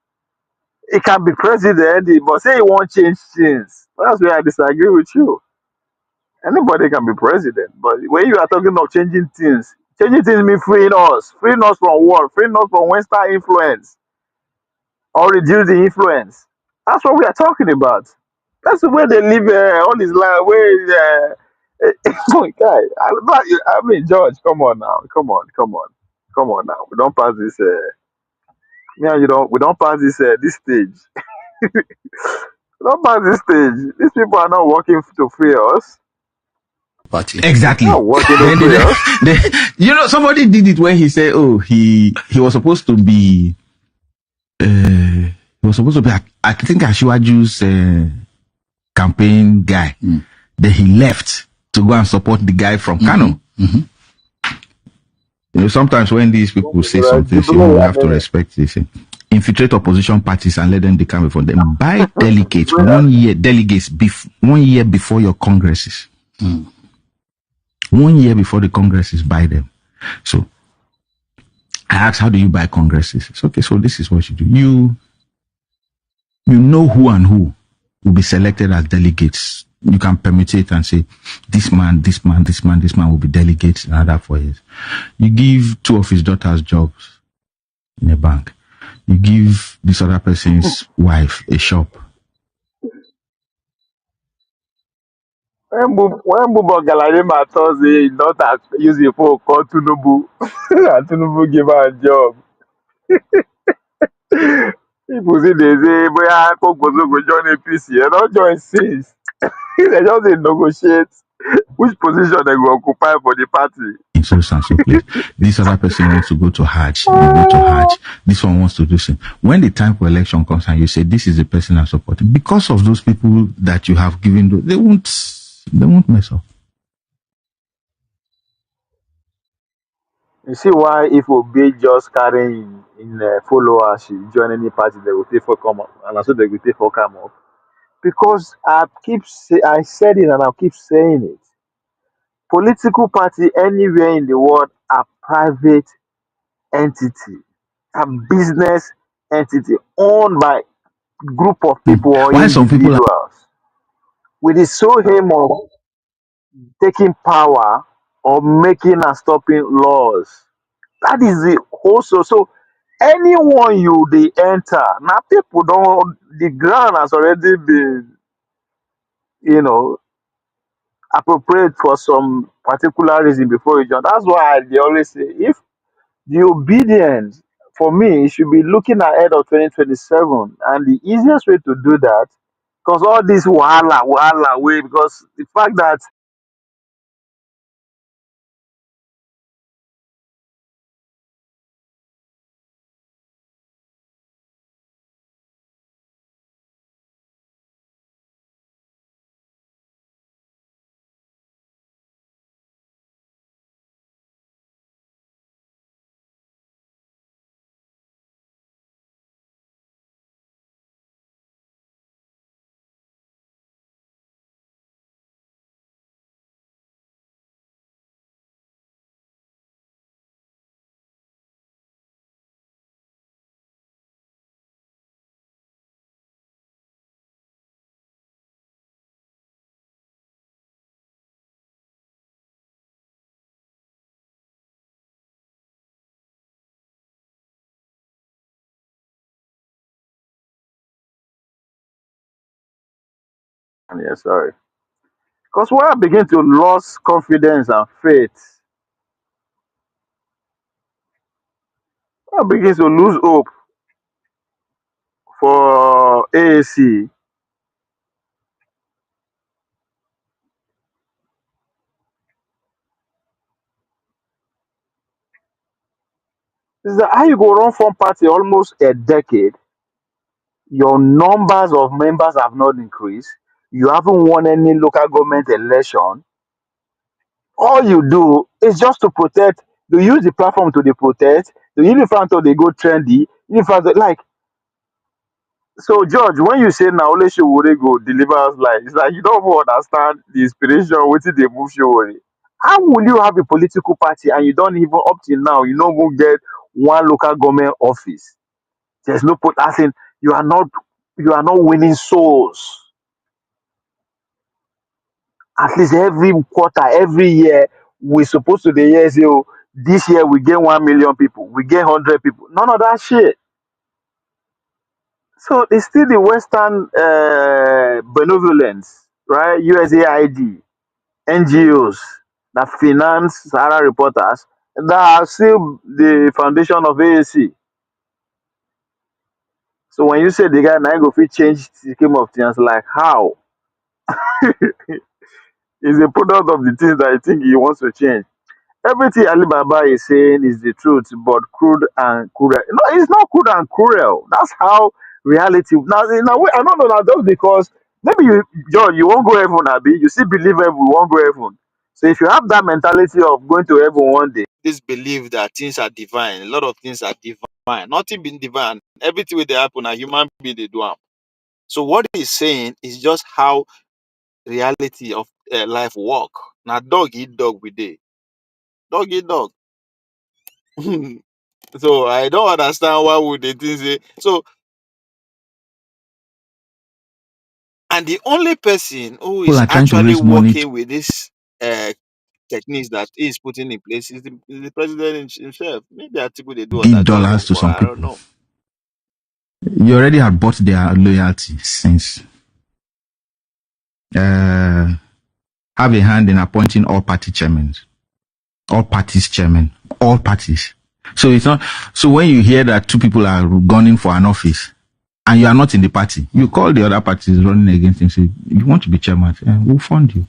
Speaker 1: He can be president, but say he wan change things. That's where I disagree with you. Anybody can be president, but when you are talking of changing things mean freeing us from what? Freeing us from Western influence or reduce the influence. That's what we are talking about. That's the way they live all this life. Guy, I mean, George, come on now, come on now. We don't pass this. Me and you don't. We don't pass this stage. We don't pass this stage. These people are not working to free us.
Speaker 3: Party.
Speaker 1: They're
Speaker 4: Exactly.
Speaker 1: not working to
Speaker 4: Then,
Speaker 1: free us.
Speaker 4: somebody did it when he said, "Oh, he was supposed to be, I think Ashiwaju's campaign guy. Then he left to go and support the guy from Kano. Sometimes when these people say something, you have to respect this. Infiltrate opposition parties and let them become before them. Buy delegates 1 year, 1 year before your congresses. 1 year before the congresses, buy them. So I asked, how do you buy congresses? It's okay, so this is what you do. You know who and who will be selected as delegates. You can permutate and say, this man will be delegates in another 4 years. You give 2 of his daughters jobs in a bank. You give this other person's wife a shop.
Speaker 1: When Bubo Galadima Thursday, not use a phone call Tunubu, and Tunubu give her a job. People say they say, boy, go join APC. You don't join since. They just dey negotiate which position they go occupy for the party.
Speaker 4: in so and so place. This other person wants to go to Hajj, you go to Hajj. This one wants to do something. When the time for election comes and you say this is the person I support, because of those people that you have given, they won't mess up.
Speaker 1: You see why if Obi just carry in followers, she join any party, they will take for come up, and also they will take for come up. Because I said it and I'll keep saying it. Political party anywhere in the world are private entity, a business entity owned by group of people or
Speaker 4: Why some people are
Speaker 1: individuals with the sole aim of taking power or making and stopping laws. That is the also so anyone you they enter now people don't the ground has already been you know appropriate for some particular reason before you join. That's why they always say if the obedience for me it should be looking ahead of 2027 and the easiest way to do that because all this wahala way because the fact that yeah sorry because when I begin to lose confidence and faith when I begin to lose hope for AAC is that how you go run from party almost a decade your numbers of members have not increased you haven't won any local government election all you do is just to protect to use the platform to dey protect to use the platform to dey go trendy use the platform like so George when you say na only Sowore go deliver us life it's like you don't even understand the inspiration wetin dey move Sowore how will you have a political party and you don't even up till now you no even get one local government office there's no put as in you are not winning souls at least every quarter every year we supposed to dey hear say oh this year we get 1 million people we get 100 people none of that shit so it's still the western benevolence right USAID NGOs that finance Sahara reporters that are still the foundation of AAC so when you say the guy na him go fit change the scheme of things like how is a product of the things that I think he wants to change. Everything Alibaba is saying is the truth, but crude and cruel. No, it's not crude and cruel. That's how reality. Now, in a way, I don't know that just because maybe you, John, you won't go heaven, Abi. You still believe heaven, you won't go heaven. So if you have that mentality of going to heaven one day, this belief that things are divine, a lot of things are divine. Nothing being divine. Everything will happen, a human being they do. Am. So what he's saying is just how reality of life work. Now dog eat dog we day. Dog eat dog. So I don't understand why would they think say so. And the only person who is
Speaker 4: are trying to
Speaker 1: actually
Speaker 4: raise money
Speaker 1: working with this uh, techniques that he is putting in place is the president himself. Maybe Atiku they do
Speaker 4: give
Speaker 1: other things,
Speaker 4: dollars
Speaker 1: oh,
Speaker 4: to
Speaker 1: but
Speaker 4: some
Speaker 1: I don't
Speaker 4: people.
Speaker 1: know.
Speaker 4: You already have bought their loyalty since have a hand in appointing all party chairmen, all parties chairmen, all parties. So it's not. So when you hear that two people are gunning for an office, and you are not in the party, you call the other parties running against him. Say, you want to be chairman? We'll fund you.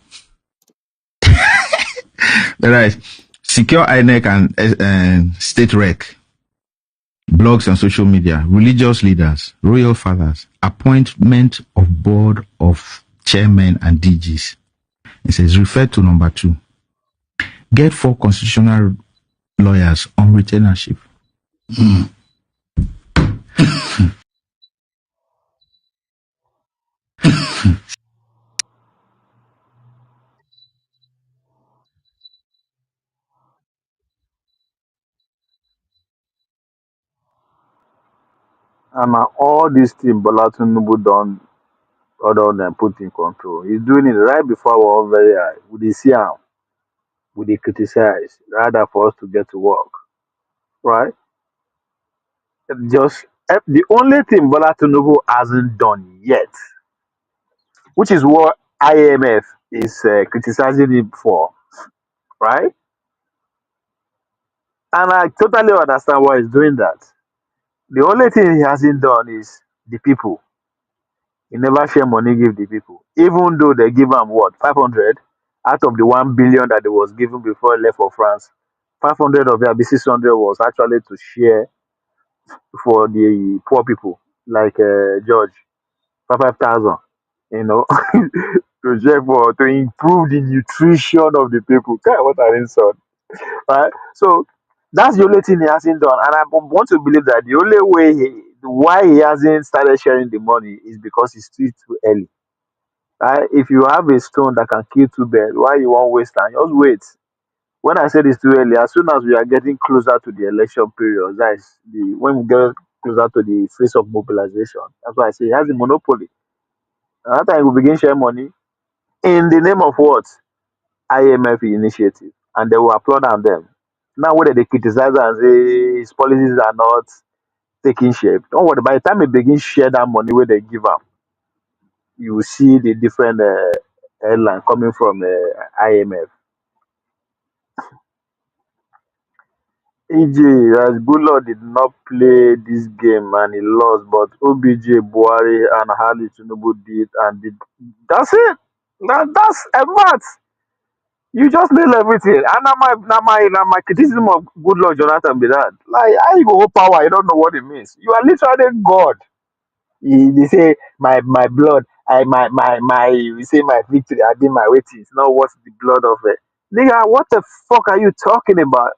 Speaker 4: Right. Secure INEC and state rec, blogs and social media, religious leaders, royal fathers, appointment of board of chairmen and DGs. It says refer to number 2. Get 4 constitutional lawyers on retainership.
Speaker 1: And all these things Bola Tinubu done other than put in control. He's doing it right before our very eye. We dey see him, we dey criticize, rather for us to get to work. Right? Just the only thing Bola Tinubu hasn't done yet, which is what IMF is criticizing him for, right? And I totally understand why he's doing that. The only thing he hasn't done is the people. He never share money give the people, even though they give him what 500 out of the 1 billion that he was given before he left for France. 500 of it, 600 was actually to share for the poor people, like George, 5,000. You know, to share for to improve the nutrition of the people. God, what an insult, right? So that's the only thing he hasn't done, and I want to believe that the only way why he hasn't started sharing the money is because it's still too early. Right? If you have a stone that can kill 2 birds, why you won't waste time? Just wait. When I said it's too early, as soon as we are getting closer to the election period, that is the when we get closer to the phase of mobilization. That's why I say he has a monopoly. And that time we begin share money in the name of what? IMF initiative. And they will applaud on them. Now whether they criticize and say his policies are not taking shape. Don't worry, by the time they begin share that money where they give up, you will see the different headline coming from IMF. EJ, as Goodluck did not play this game and he lost, but OBJ, Buhari, and Hali Tinubu did and did. That's it. That's a math. You just nail everything. And now my criticism of Goodluck Jonathan be that. Like, how you go hold power? You don't know what it means. You are literally God. They say my blood, my we say my victory, I did my waiting. It's not worth the blood of it. Nigga, what the fuck are you talking about?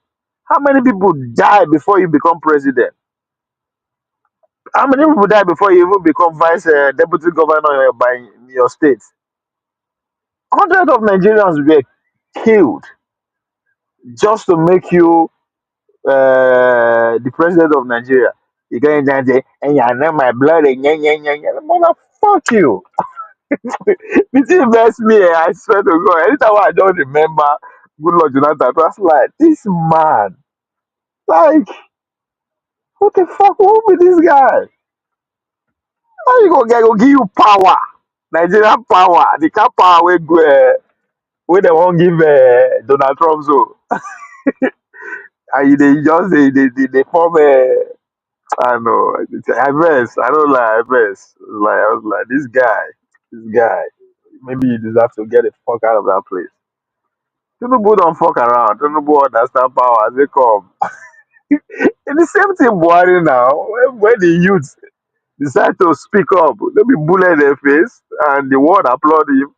Speaker 1: How many people die before you become president? How many people die before you even become vice deputy governor by your state? Hundreds of Nigerians were killed just to make you the president of Nigeria. You go in there and say, and you know my blood, and fuck you. It invest me, I swear to God. Anytime I don't remember Good Lord Jonathan, I was like, this man, like, what the fuck wrong with this guy? How you gonna get go give you power? Nigerian power, the kind of power where they won't give Donald Trump so. And they just they form I don't know, I guess, I don't lie, I guess. Like I was like, this guy, maybe you deserve to get the fuck out of that place. Tinubu don't fuck around. Tinubu understand power as they come. And the same thing Buhari now, when the youth decide to speak up, they be bullet their face and the world applaud him.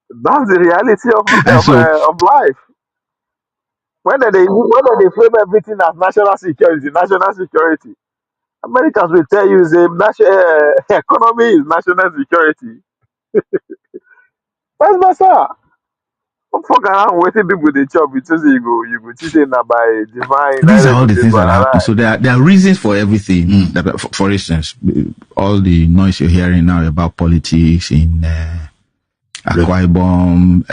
Speaker 1: That's the reality
Speaker 4: And so,
Speaker 1: of life. Whether they frame everything as national security. Americans will tell you the national economy is national security. Vice versa. Don't fuck around waiting people they chop it you go teach them that by divine
Speaker 4: these are
Speaker 1: neither
Speaker 4: all
Speaker 1: go
Speaker 4: the
Speaker 1: take
Speaker 4: things that are happening.
Speaker 1: banana.
Speaker 4: So there are reasons for everything. That, for instance, all the noise you're hearing now about politics in Akwa Ibom,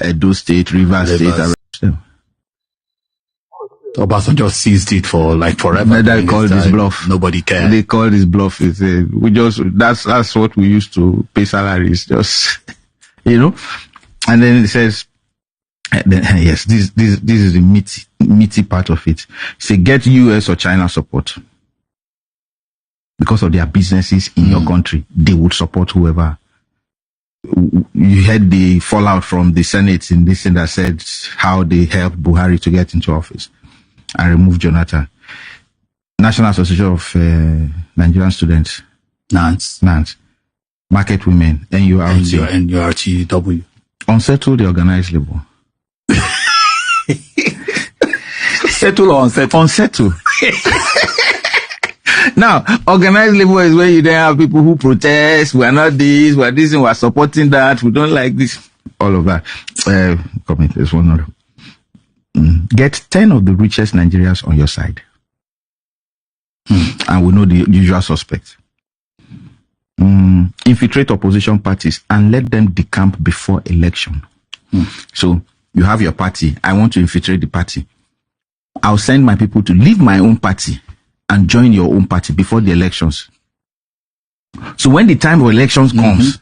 Speaker 4: Edo State, Rivers State, arrest them.
Speaker 3: Obasanjo seized it for like forever.
Speaker 4: They call this bluff.
Speaker 3: Nobody cared.
Speaker 4: They call this bluff. It's, that's what we used to pay salaries. Just and then it says Yes, this is the meaty part of it. Say get US or China support because of their businesses in your country. They would support whoever. You heard the fallout from the Senate in this thing that said how they helped Buhari to get into office and remove Jonathan. National Association of Nigerian Students, NANS, Market Women,
Speaker 3: NURTW.
Speaker 4: Unsettle the organized labor.
Speaker 3: Settle or unsettle?
Speaker 4: Unsettle. Now, organized labor is where you then have people who protest. We are not this, we are this, and we are supporting that. We don't like this. All of that. There's one other. Get 10 of the richest Nigerians on your side. And we know the usual suspects. Infiltrate opposition parties and let them decamp before election. So you have your party. I want to infiltrate the party. I'll send my people to leave my own party and join your own party before the elections. So when the time of elections comes,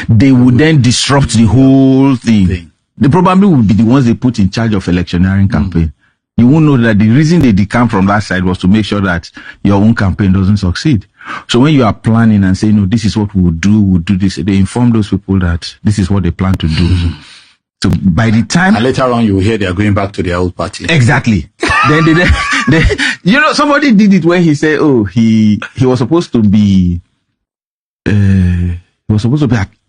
Speaker 4: they will then disrupt the whole thing. They probably will be the ones they put in charge of electioneering campaign. You won't know that the reason they decamp from that side was to make sure that your own campaign doesn't succeed. So when you are planning and saying, no, this is what we'll do this, they inform those people that this is what they plan to do. So by the time...
Speaker 3: And later on, you will hear they are going back to their old party.
Speaker 4: Exactly. then you know, somebody did it when he said, oh, he was supposed to be... I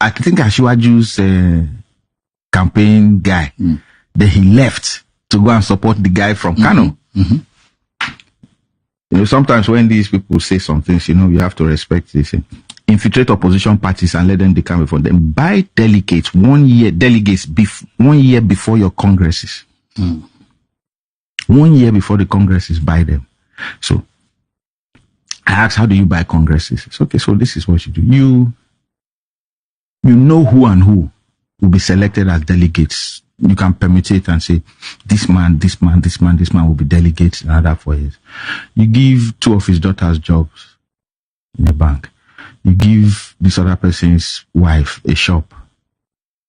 Speaker 4: think Ashiwaju's campaign guy. Then he left to go and support the guy from Kano. You know, sometimes when these people say some things, you know, you have to respect this. Infiltrate opposition parties and let them decamp before them. Buy delegates 1 year before your congresses. 1 year before the congresses, buy them. So I asked, how do you buy congresses? It's okay, so this is what you do. You know who and who will be selected as delegates. You can permutate and say, this man will be delegates in another 4 years. You give 2 of his daughters jobs in a bank. You give this other person's wife a shop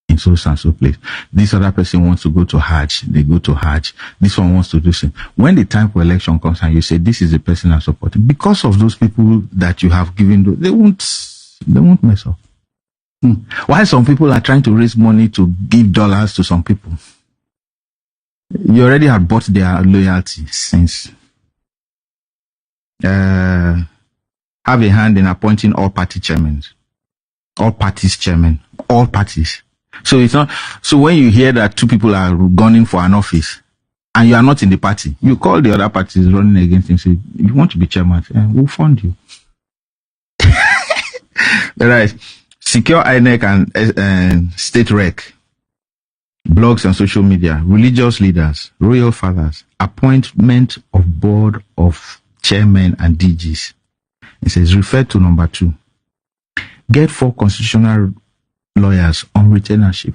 Speaker 4: in so and so place. This other person wants to go to Hajj, they go to Hajj. This one wants to do something. When the time for election comes and you say, this is the person I'm supporting, because of those people that you have given, they won't mess up. While some people are trying to raise money to give dollars to some people, you already have bought their loyalty since. Have a hand in appointing all party chairmen, all parties chairmen, all parties. So it's not. So when you hear that 2 people are gunning for an office and you are not in the party, you call the other parties running against him. Say, you want to be chairman? We'll fund you. Right. Secure INEC and state rec, blogs and social media, religious leaders, royal fathers, appointment of board of chairmen and DGs. It says, refer to number 2. Get 4 constitutional lawyers on retainership.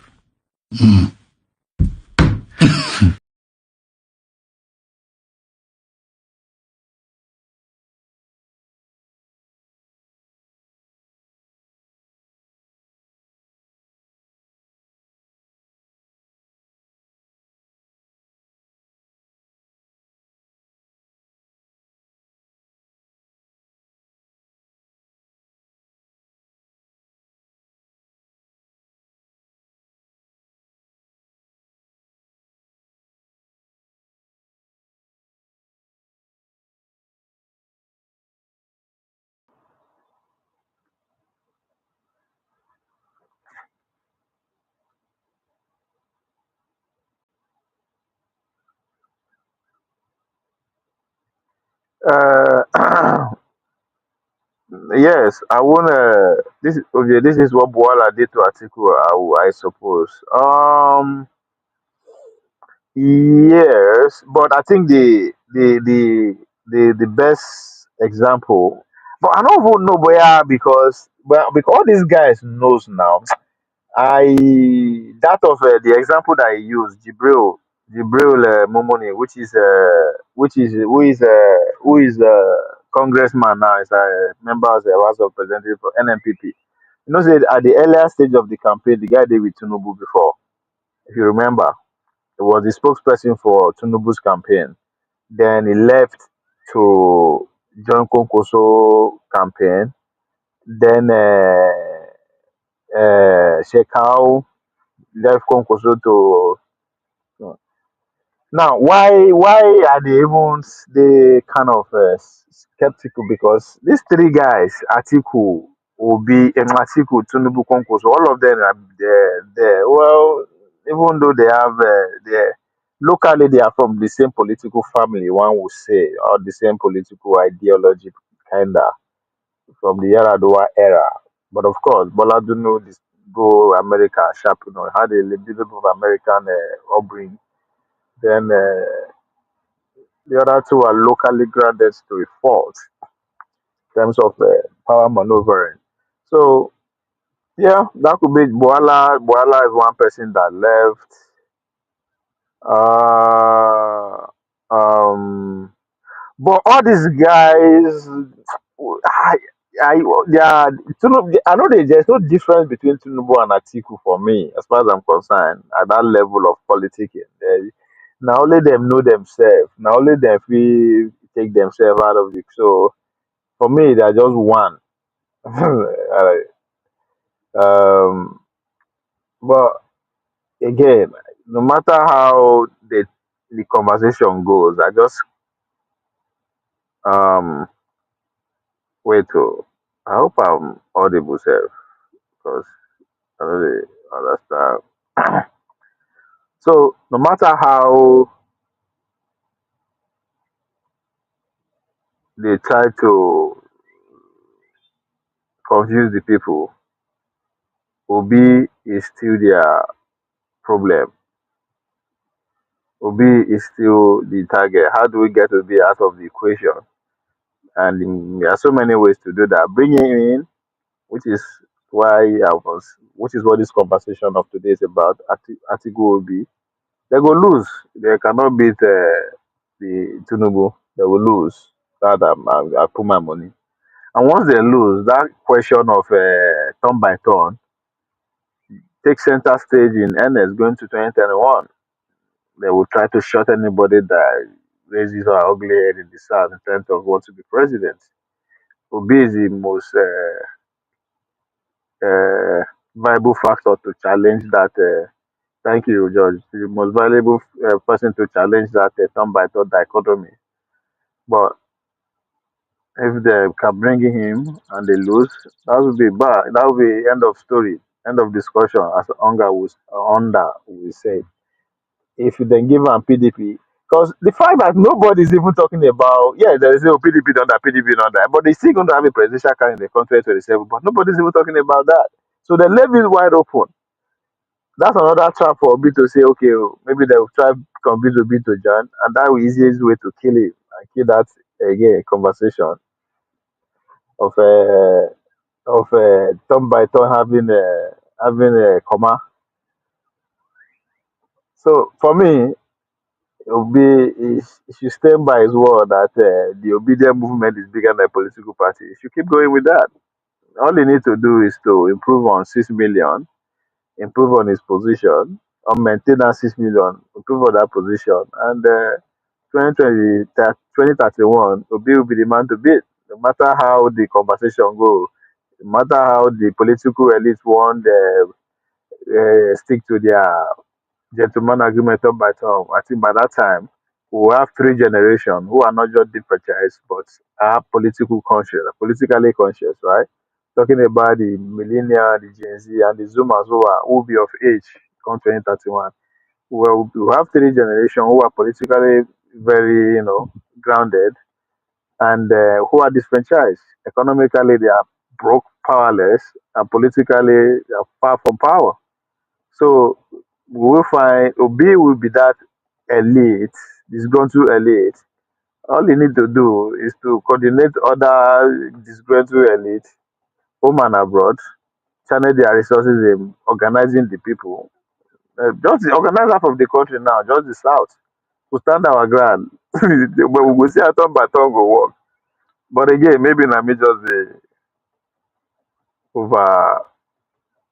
Speaker 1: Uh, yes, I wanna. This is okay. This is what Boala did to Atiku, I suppose. Yes, but I think the best example. But I don't even know where because all these guys knows now. I that of the example that I used, Jibril Momoni, who is congressman now, is a member of the House of Representatives for NMPP. You know, say at the earlier stage of the campaign, the guy did with Tinubu before, if you remember. He was the spokesperson for Tinubu's campaign. Then he left to join Konkoso campaign. Then Shekau left Konkoso to. Now, why are they even they kind of skeptical? Because these three guys, Atiku, Obi, and Atiku, Tinubu, Konkoso, all of them are there. Well, even though they have locally they are from the same political family, one would say, or the same political ideology, kinda from the Yaradua era. But of course, Bola do know this go America sharp, had a little bit of American upbringing. Then the other two are locally grounded to a fault in terms of power maneuvering. So yeah, that could be Boala. Boala is one person that left. Uh, um, but all these guys, I, I, they are, I know there's no difference between Tinubu and Atiku for me, as far as I'm concerned, at that level of politicking. Now only them know themselves. Now only them feel take themselves out of it. So for me, they're just one. um, but again, no matter how the conversation goes, I just wait to. I hope I'm audible, self, because I don't really understand. So no matter how they try to confuse the people, Obi is still their problem. Obi is still the target. How do we get Obi out of the equation? And there are so many ways to do that. Bring him in, which is which is what this conversation of today is about. Atiku Obi, they go lose. They cannot beat the Tinubu. They will lose. That I put my money. And once they lose, that question of turn by turn take center stage in earnest going to 2021. They will try to shut anybody that raises our ugly head in the south in terms of want to be president. Obi is the most viable factor to challenge that. Thank you, George. The most valuable person to challenge that turn by turn dichotomy. But if they can bring him and they lose, that would be bad. That would be end of story, end of discussion, as Honda will say. If you then give him PDP, because the fact that nobody is even talking about, yeah, there is no PDP on that, PDP on that, but they still going to have a presidential candidate in the country 27, but nobody's even talking about that. So the level is wide open. That's another trap for Obi to say, okay, maybe they'll try to convince Obi to join, and that will easiest way to kill him and kill that again conversation of turn by turn having a comma. So for me, Obi he should stand by his word that the obedient movement is bigger than a political party. He should keep going with that. All he needs to do is to improve on 6 million, improve on his position, or maintain that 6 million, improve on that position, and 2031, Obi will be the man to beat. No matter how the conversation goes, no matter how the political elites want stick to their gentleman agreement up by time. I think by that time we'll have three generations who are not just differentials but are politically conscious, right? Talking about the millennial, the Gen Z, and the Zoomers who will be of age come 2031. Well, we have three generations who are politically very, grounded and who are disfranchised. Economically, they are broke, powerless, and politically, they are far from power. So we will find Obi will be that elite, disgruntled elite. All you need to do is to coordinate other disgruntled elite, home and abroad, channel their resources in organizing the people. Just organize half of the country now, just the south. To stand our ground. But we will see how turn by turn go work. But again, maybe na me just over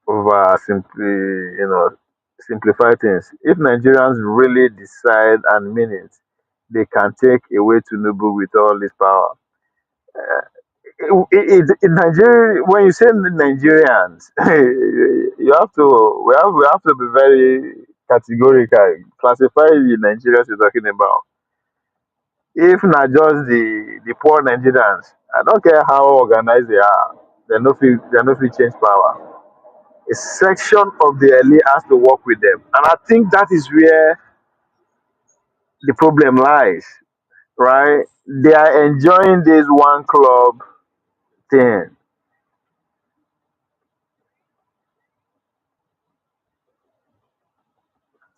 Speaker 1: over simply, simplify things. If Nigerians really decide and mean it, they can take away Tinubu with all this power. In Nigeria, when you say Nigerians, we have to be very categorical. Classify the Nigerians you're talking about. If not just the poor Nigerians, I don't care how organized they are, they no fit change power. A section of the elite has to work with them, and I think that is where the problem lies. Right? They are enjoying this one club thing.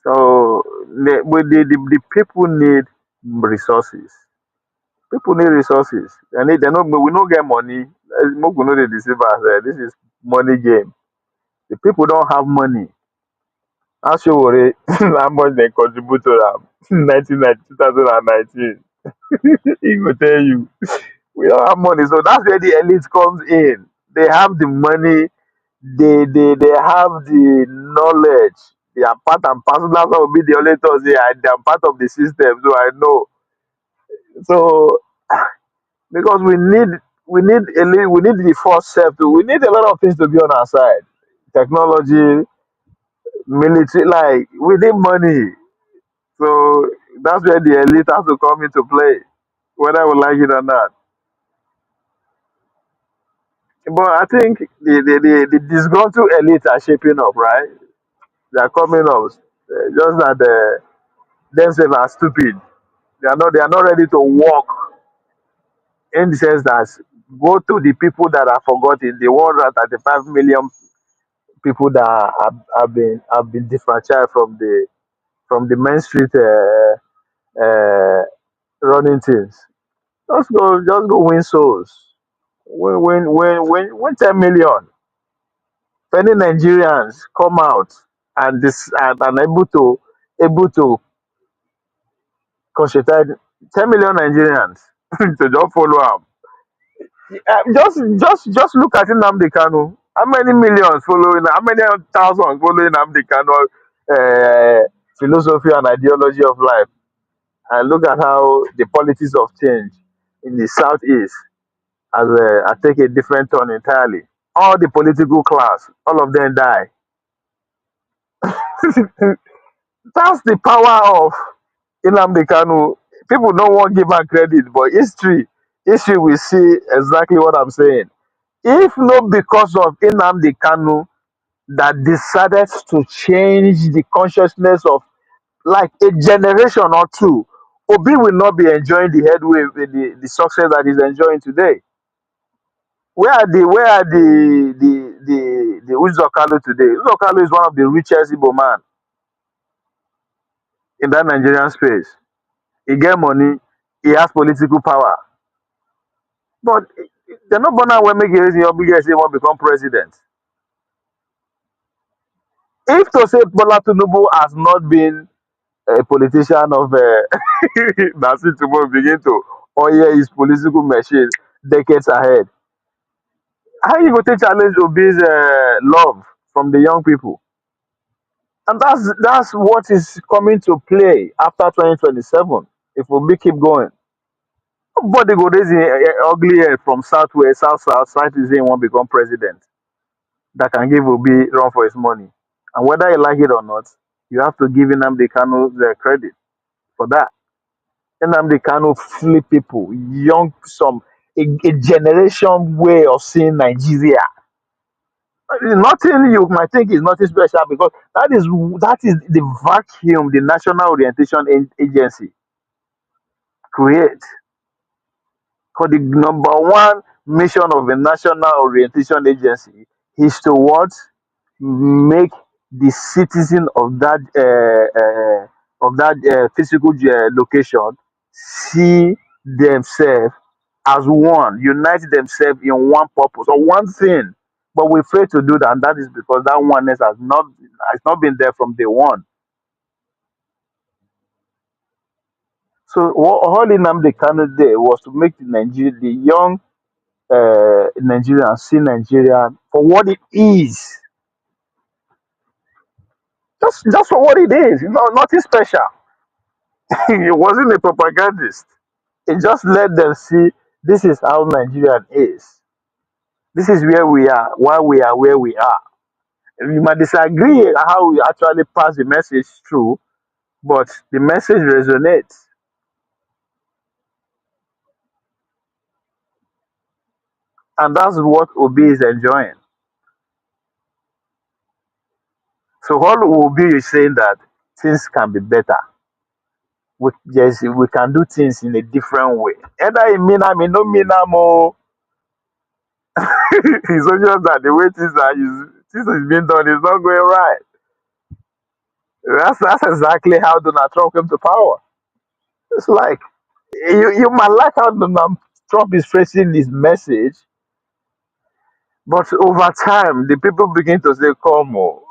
Speaker 1: So the people need resources. People need resources. They know we no get money. Make we no dey deceive ourselves. This is money game. The people don't have money. Ashowore, how much they contribute to them? 1990, 2019. He will tell you. We don't have money. So that's where the elite comes in. They have the money, they have the knowledge. They are part and parcel. That's why will be the only thought say they are part of the system. So I know. So because we need we need the first step to we need a lot of things to be on our side. Technology, military, like we need money. So that's where the elite has to come into play, whether we like it or not. But I think the disgruntled elite are shaping up, right? They are coming up. Just that themselves are stupid. They are not ready to work in the sense that go to the people that are forgotten, the 135 million people that have been disfranchised from the main street uh, running things. Just go win souls. Win 10 million. If any Nigerians come out and able to concentrate 10 million Nigerians to just follow am. Just look at Nnamdi Kanu. How many millions following? How many thousands following Nnamdi Kanu philosophy and ideology of life? And look at how the politics of change in the southeast has take a different turn entirely. All the political class, all of them die. That's the power of Nnamdi Kanu. People don't want to give am credit, but history will see exactly what I'm saying. If not because of Nnamdi Kanu that decided to change the consciousness of like a generation or two, Obi will not be enjoying the headway, the success that he's enjoying today. Where are the Uzokalu today? Uzokalu is one of the richest Igbo man in that Nigerian space. He get money, he has political power. But they're not born when make a reason Obi say want become president. If to say Bola Tinubu has not been a politician of Nasi tomorrow begin to oil his political machine decades ahead. How you go take challenge Obi's love from the young people? And that's what is coming to play after 2027 if Obi keep going. Nobody go raise ugly head from southwest, south, try to say he want become president that can give Obi run for his money. And whether you like it or not, you have to give Nnamdi Kanu the credit for that. Nnamdi Kanu flip people, young a generation way of seeing Nigeria. Nothing you might think is nothing special because that is the vacuum the National Orientation Agency create. For the number one mission of the National Orientation Agency is to what? Make the citizen of that physical location see themselves as one, unite themselves in one purpose or one thing. But we fail to do that, and that is because that oneness has not been there from day one. So what all Nnamdi Kanu did was to make the young Nigerians see Nigeria for what it is. Just for what it is. Nothing special. He wasn't a propagandist. He just let them see this is how Nigerian is. This is where we are, why we are where we are. We might disagree how we actually pass the message through, but the message resonates. And that's what Obi is enjoying. So all Obi is saying that things can be better. We can do things in a different way. Either it mean I mean no mean I'm more it's just that the way things is being done is not going right. That's exactly how Donald Trump came to power. It's like you might like how Donald Trump is phrasing his message, but over time the people begin to say, "Come on."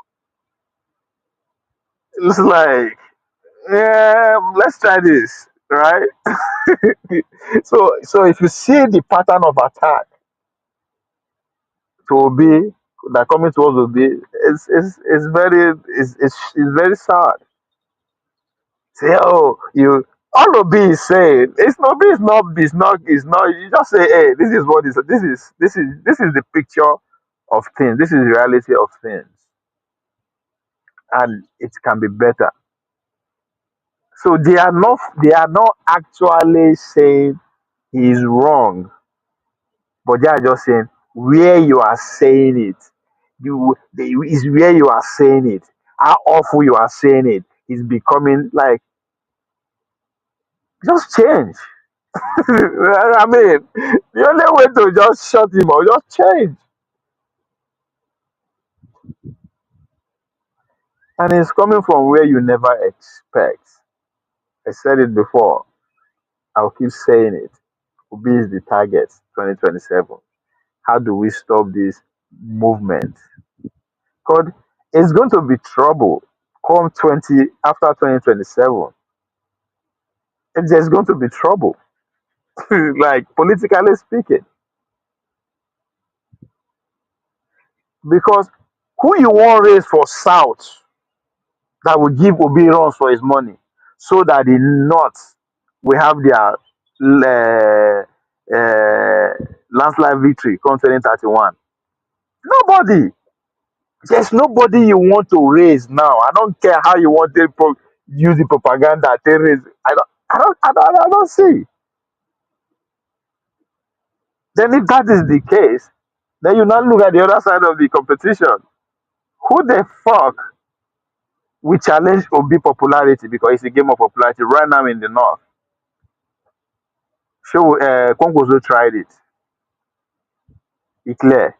Speaker 1: It's like, yeah, let's try this, right? So if you see the pattern of attack to Obi that coming towards Obi, it's very sad. Say, oh, you all Obi is saying it's not. You just say, hey, this is what is this is the picture of things. This is the reality of things, and it can be better. So they are not actually saying he is wrong, but they are just saying where you are saying it. Is where you are saying it. How awful you are saying it is becoming like just change. I mean, the only way to just shut him up, just change. And it's coming from where you never expect. I said it before. I'll keep saying it. Obi is the target 2027. How do we stop this movement? Because it's going to be trouble come 20 after 2027. And there's going to be trouble, like politically speaking, because who you want raise for South that will give Obi runs for his money, so that the North will have their landslide victory come 2031. Nobody. There's nobody you want to raise now. I don't care how you want to use the propaganda to raise. I don't see. Then if that is the case, then you now look at the other side of the competition. Who the fuck will challenge Obi popularity because it's a game of popularity right now in the North? So Kongozo tried it. He clear.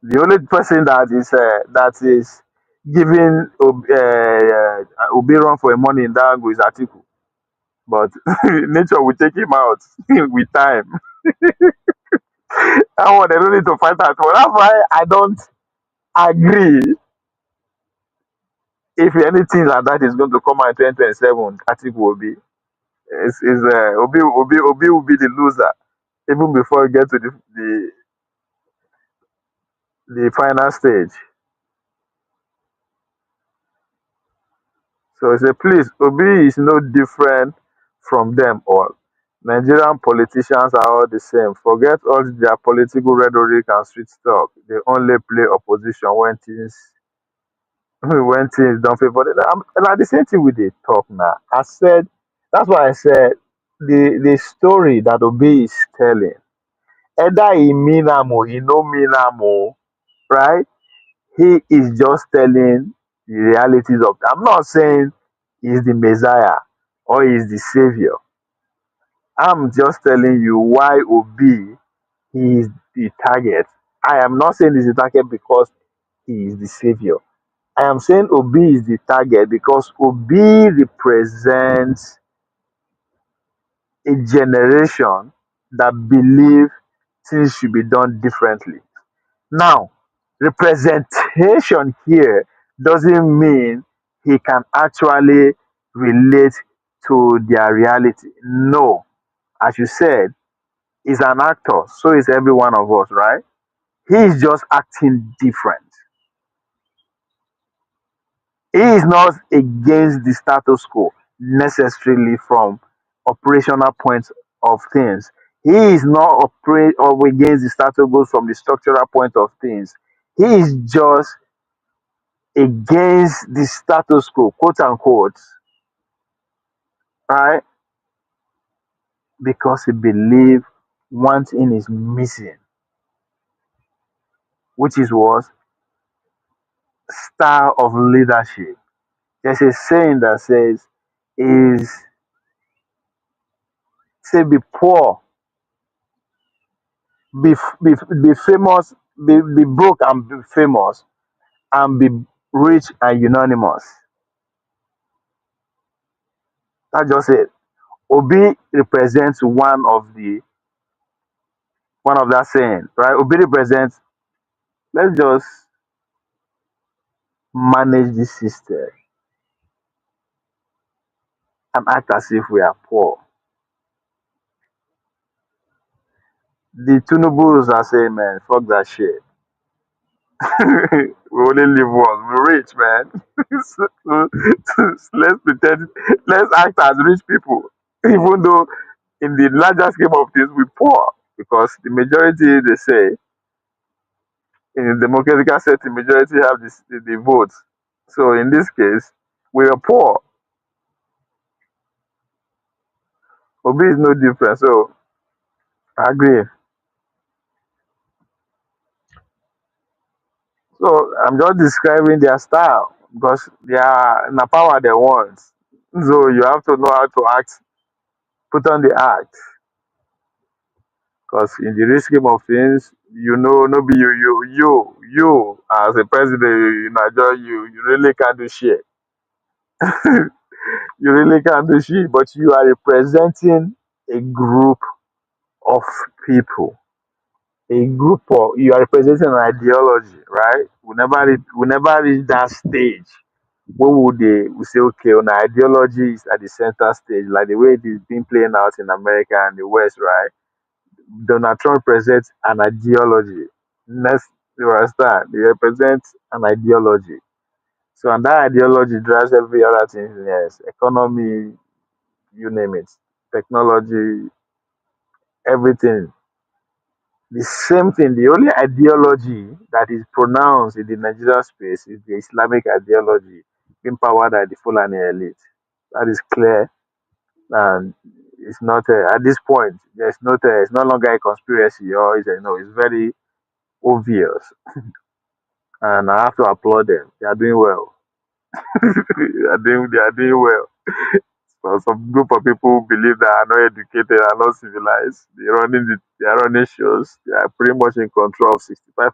Speaker 1: The only person that is giving Obi run for money in that angle is Atiku. But nature will take him out with time. That one they don't need to fight at all. That's why I don't agree if anything like that is going to come out in 2027. Atiku Obi Obi will be the loser even before we get to the final stage. So I say, please, Obi is no different from them all. Nigerian politicians are all the same. Forget all their political rhetoric and street talk. They only play opposition when things when things don't favor them. And the same thing with the talk now. I said that's why I said the story that Obi is telling. Either he mean am or he no mean am o, right? He is just telling the realities of. I'm not saying he's the Messiah or he's the Savior. I'm just telling you why Obi is the target. I am not saying he's the target because he is the Savior. I am saying Obi is the target because Obi represents a generation that believe things should be done differently. Now, representation here doesn't mean he can actually relate to their reality. No, as you said, he's an actor, so is every one of us, right? He is just acting different. He is not against the status quo necessarily from operational points of things. He is not or against the status quo from the structural point of things. He is just against the status quo, quote unquote, right? Because he believes one thing is missing, which is what? Style of leadership. There's a saying that says, is say be poor, be famous, be broke and be famous, and be rich and unanimous. That's just it. Obi represents one of that saying, right? Obi represents, let's just manage this system and act as if we are poor. The Tunubus are saying, man, fuck that shit. We only live once. We're rich, man. Let's pretend, let's act as rich people, even though in the larger scheme of things we're poor, because the majority, they say, in a democratic setting, majority have the votes. So in this case, we are poor. Obi is no different. So I agree. So I'm just describing their style because they are in the power they want. So you have to know how to act, put on the act. Because in the real scheme of things, no be you as a president in Nigeria, you really can't do shit. You really can't do shit, but you are representing a group of people. A group of you are representing an ideology, right? We never reach that stage. What would they we say, okay, on ideology is at the center stage, like the way it is being playing out in America and the West, right? Donald Trump represents an ideology. Next, you understand? They represent an ideology. So, and that ideology drives every other thing. Yes, economy, you name it, technology, everything. The same thing. The only ideology that is pronounced in the Nigeria space is the Islamic ideology, being powered by the Fulani elite. That is clear, and it's not at this point. There's not. It's no longer a conspiracy, or it's no. It's very obvious, and I have to applaud them. They are doing well. They are doing well. So some group of people who believe they are not educated and not civilized. They are running shows. They are pretty much in control of 65,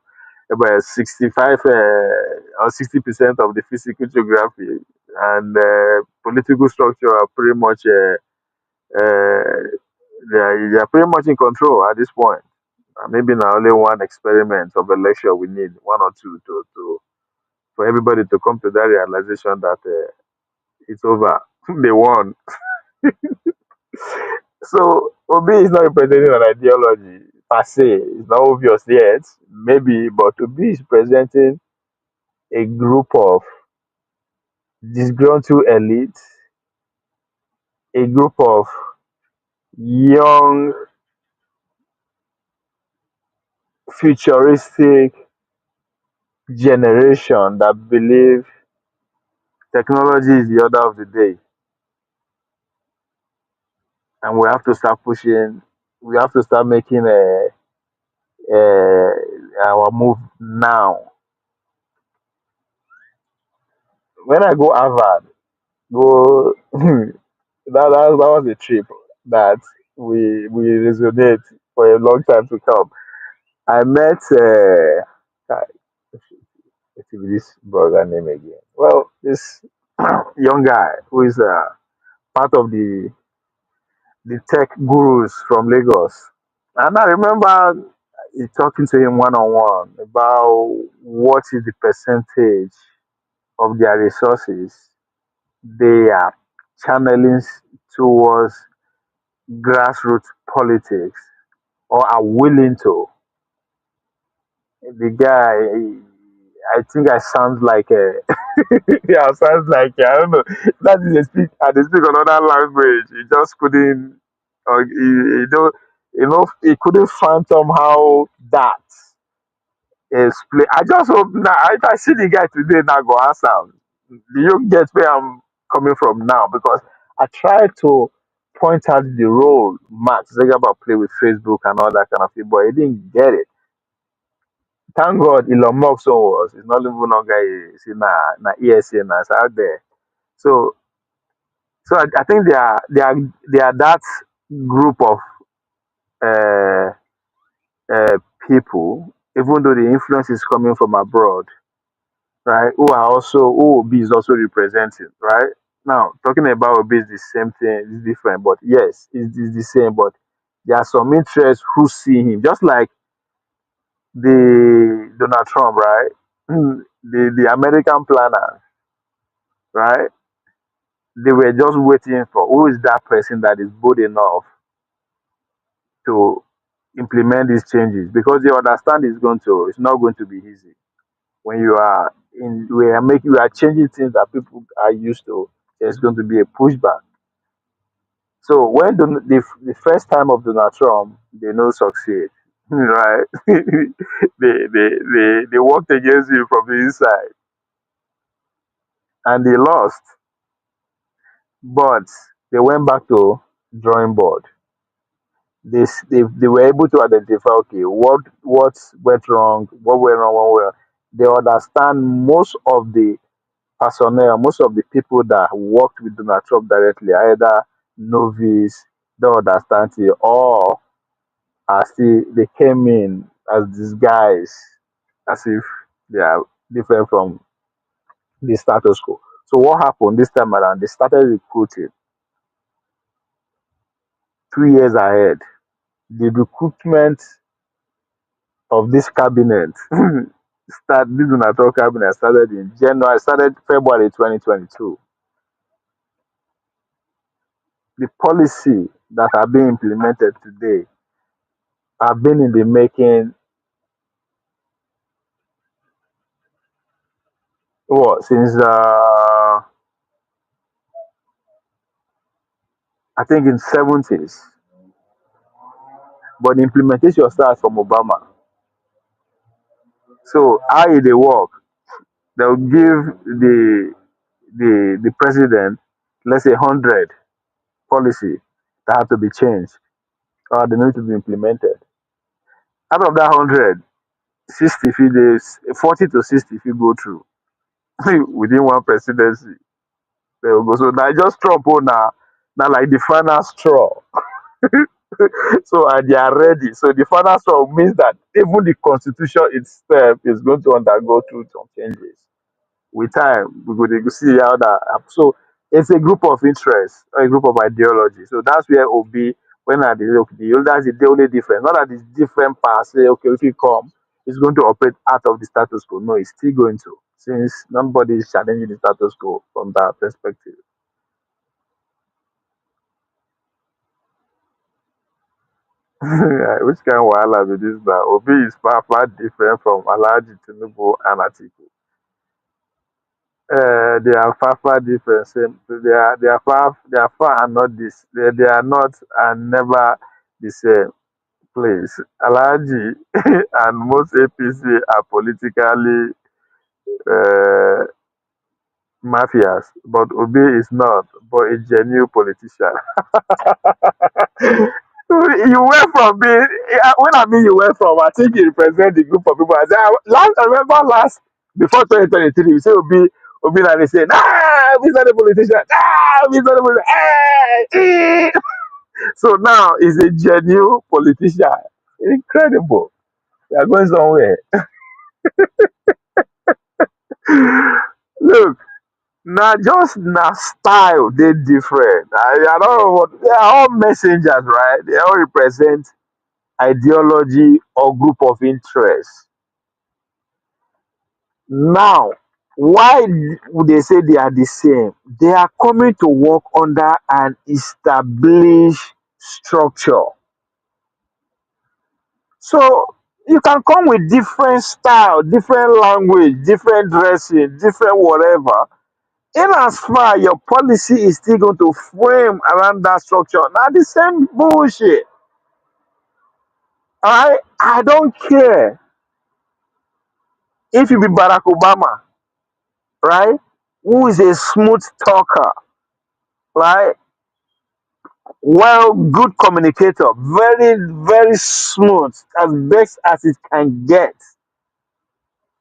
Speaker 1: about 65 or 60% of the physical geography, and political structure are pretty much they are pretty much in control at this point. Maybe now only one experiment of election we need, one or two, to for everybody to come to that realization that it's over. They won. So Obi is not representing an ideology per se. It's not obvious yet, maybe, but Obi is presenting a group of disgruntled elite, a group of young, futuristic generation that believe technology is the order of the day, and we have to start pushing. We have to start making our move now. When I go Harvard, go that was a trip that we resonate for a long time to come. I met what is this brother name again? Well, this young guy who is part of the tech gurus from Lagos, and I remember talking to him one on one about what is the percentage of their resources they are channeling towards grassroots politics or are willing to. The guy, I think I sound like a yeah, sounds like I don't know. That is a speak and they speak another language. He just couldn't or he couldn't fathom how that is play. I just hope now if I see the guy today now go ask him, do you get where I'm coming from now? Because I tried to point out the role Max Zuckerberg play with Facebook and all that kind of thing, but he didn't get it. Thank God Elon Musk own was it's not even longer see na ESA now it's out there. So I think they are that group of uh, uh, people, even though the influence is coming from abroad, right? Who Obi is also representing, right? Now talking about Obi is the same thing, it's different, but yes, it's the same. But there are some interests who see him, just like the Donald Trump, right? The American planner, right? They were just waiting for who is that person that is bold enough to implement these changes because they understand it's not going to be easy. When you are we are changing things that people are used to, there's going to be a pushback. So when the first time of Donald Trump, they no succeed, right? They worked against you from the inside and they lost, but they went back to drawing board. They were able to identify okay what went wrong, what went wrong, what were they understand most of the personnel, most of the people that worked with Donald Trump directly, are either novice, don't understand it, or as they came in as these guys, as if they are different from the status quo. So what happened this time around? They started recruiting 2 years ahead. The recruitment of this cabinet this Donald Trump cabinet started in January, started February 2022. The policy that are being implemented today have been in the making since I think in 70s, but the implementation starts from Obama. So how it they work? They'll give the president, let's say 100 policy that have to be changed or they need to be implemented. Out of that 100, 60 few days, 40 to 60 if you go through within one presidency. They will go. So now just Trump now like the final straw. So and they are ready. So the final straw means that even the constitution itself is going to undergo through some changes. With time, we go see how that so it's a group of interests, a group of ideology. So that's where Obi, when I the look, that's the only difference. Not that it's different parts, say, okay, if you come, it's going to operate out of the status quo. No, it's still going to, since nobody is challenging the status quo from that perspective. Which kind of wahala be this now? Obi is far different from Alhaji Tinubu and Atiku. They are far different. They are far and not this. They are not and never the same place. Alhaji and most APC are politically uh, mafias, but Obi is not, but a genuine politician. You went from being when I mean you went from I think you represent the group of people. I remember last before 2023, you say Obi and they say, nah, Obi's not a politician, nah, Obi's not a politician. So now he's a genuine politician. Incredible. We are going somewhere. Look, now just now style they different. I don't know what they are all messengers, right? They all represent ideology or group of interest. Now, why would they say they are the same? They are coming to work under an established structure. So You can come with different style, different language, different dressing, different whatever. In as far your policy is still going to frame around that structure, now the same bullshit. Alright? I don't care if you be Barack Obama, right? Who is a smooth talker, right? Well, good communicator, very, very smooth, as best as it can get.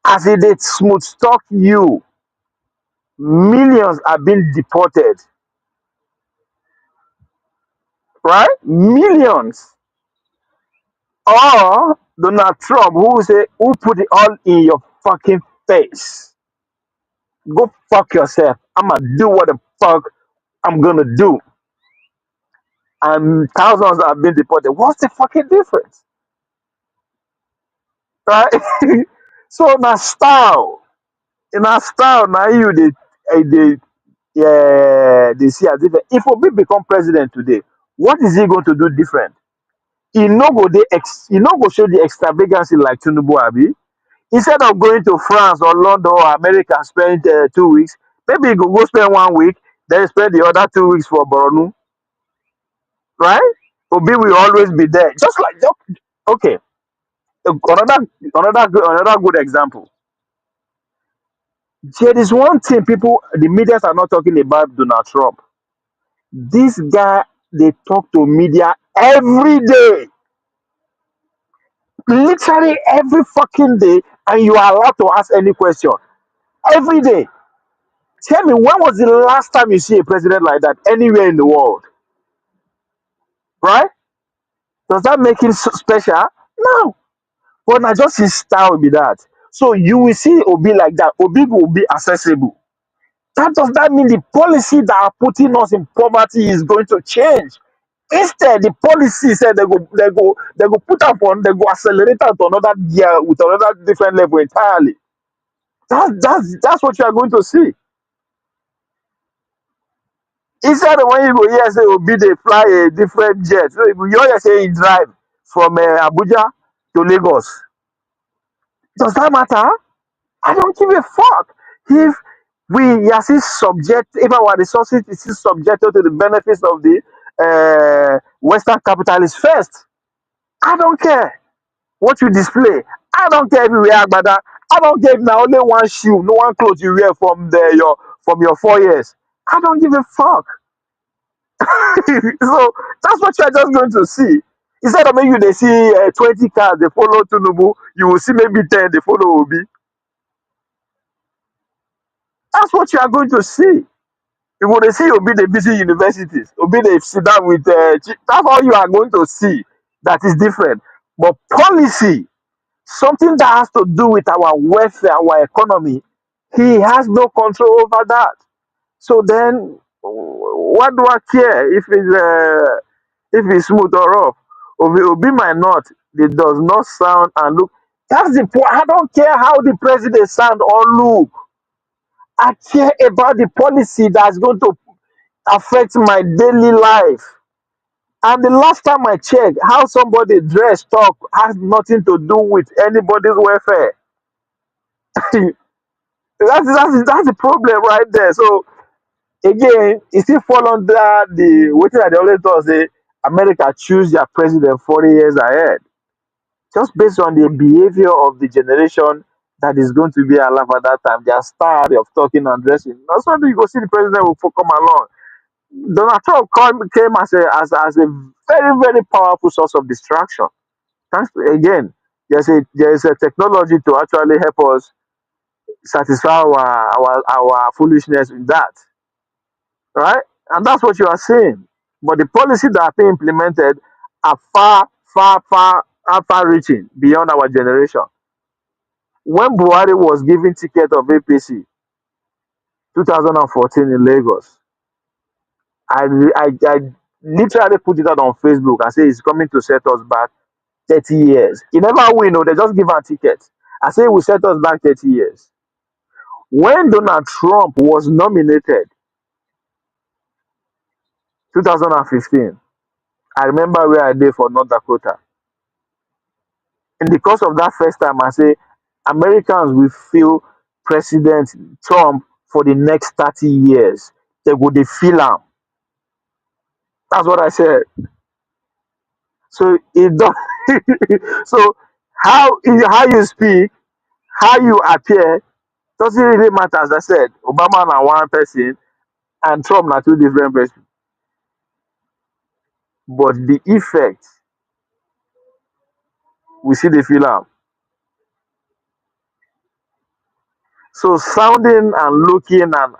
Speaker 1: As it did smooth talk you, millions are being deported, right? Millions. Or Donald Trump, who put it all in your fucking face. Go fuck yourself. I'ma do what the fuck I'm gonna do. And thousands have been deported. What's the fucking difference? Right? So now style. In our style, now you they see as different. If Obi become president today, what is he going to do different? He no go show the extravagancy like Tinubu Abi. Instead of going to France or London or America and spend 2 weeks, maybe he go spend 1 week, then spend the other 2 weeks for Boronu, right? Obi will always be there. Okay. Another good example. There is one thing the media are not talking about Donald Trump. This guy, they talk to media every day, literally every fucking day, and you are allowed to ask any question every day. Tell me, when was the last time you see a president like that anywhere in the world? Right? Does that make him special? No. But not just his style will be that. So you will see Obi like that. Obi will be accessible. That does that mean the policy that are putting us in poverty is going to change? Instead, the policy said they go put up on they go accelerate out to another gear with another different level entirely. That's what you are going to see. Instead of when you go here say Obi they fly a different jet. So you hear say he drive from Abuja to Lagos. Does that matter? I don't give a fuck. If we are still subject, if our resources is still subjected to the benefits of the Western capitalists first, I don't care what you display. I don't care if you wear agbada. I don't care if na only one shoe, no one clothes you wear from your 4 years. I don't give a fuck. So that's what you are just going to see. Instead of maybe they see 20 cars, they follow Tinubu, you will see maybe 10, they follow Obi. That's what you are going to see. You go dey see Obi dey visit universities, Obi dey sit down with that's all you are going to see that is different. But policy, something that has to do with our welfare, our economy, he has no control over that. So then, what do I care if it's smooth or rough? Obi might not. It does not sound and look. That's the point. I don't care how the president sound or look. I care about the policy that's going to affect my daily life. And the last time I checked, how somebody dress talk has nothing to do with anybody's welfare. That's the problem right there. So again, it still fall under the what I always do say America choose their president 40 years ahead. Just based on the behavior of the generation that is going to be alive at that time, their style of talking and dressing. That's why you go see the president will come along. Donald Trump came as a very, very powerful source of distraction. Thanks to, again, there's a technology to actually help us satisfy our foolishness with that, right? And that's what you are saying. But the policies that are being implemented are far reaching beyond our generation. When Buhari was giving ticket of APC 2014 in Lagos, I literally put it out on Facebook and say he's coming to set us back 30 years. He never win, no, they just give him a ticket. I say he will set us back 30 years. When Donald Trump was nominated 2015, I remember where I did for North Dakota. In the course of that first time, I say Americans will feel President Trump for the next 30 years. They go dey feel am. That's what I said. So it don't so how you speak, how you appear doesn't really matter. As I said, Obama na one person and Trump na two different person. But the effect we see dey feel am. So sounding and looking and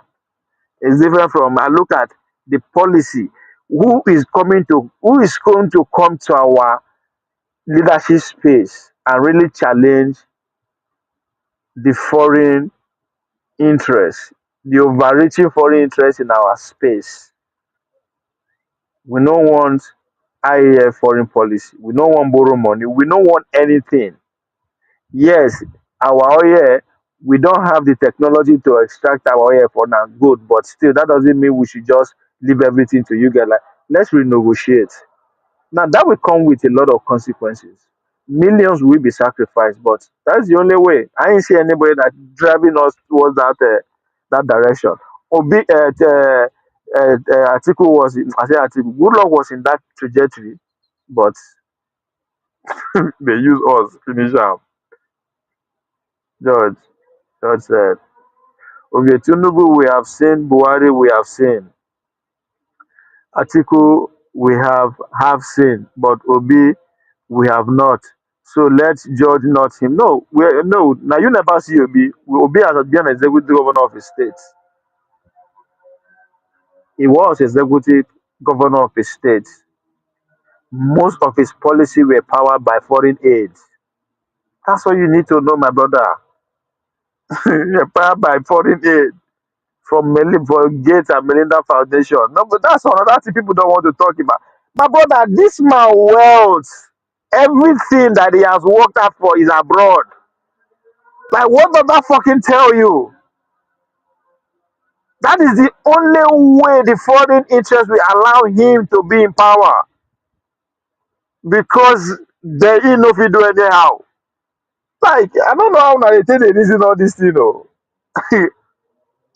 Speaker 1: is different from I look at the policy. Who is going to come to our leadership space and really challenge the foreign interest, the overreaching foreign interest in our space. We no want IAF foreign policy. We no want borrow money. We no want anything. Yes, our oil, we don't have the technology to extract our oil for now good, but still that doesn't mean we should just leave everything to you guys. Like, let's renegotiate. Now that will come with a lot of consequences. Millions will be sacrificed, but that's the only way. I ain't see anybody that driving us towards that direction. Obi, Atiku was in, I say Atiku, good luck was in that trajectory, but they use us finish am. George, George said, okay, Tinubu we have seen, Buhari we have seen, Atiku we have seen, but Obi we have not. So let's judge not him. No, no. Now you never see Obi. Obi has been executive governor of his state. He was executive governor of his state. Most of his policy were powered by foreign aid. That's all you need to know, my brother. They're powered by foreign aid from for Gates and Melinda Foundation. No, but that's another thing people don't want to talk about. My brother, this man wealth, everything that he has worked out for is abroad. Like, what does that fucking tell you? That is the only way the foreign interest will allow him to be in power because they ain't no fit do anyhow. Like, I don't know how they take the reason all this thing. Oh.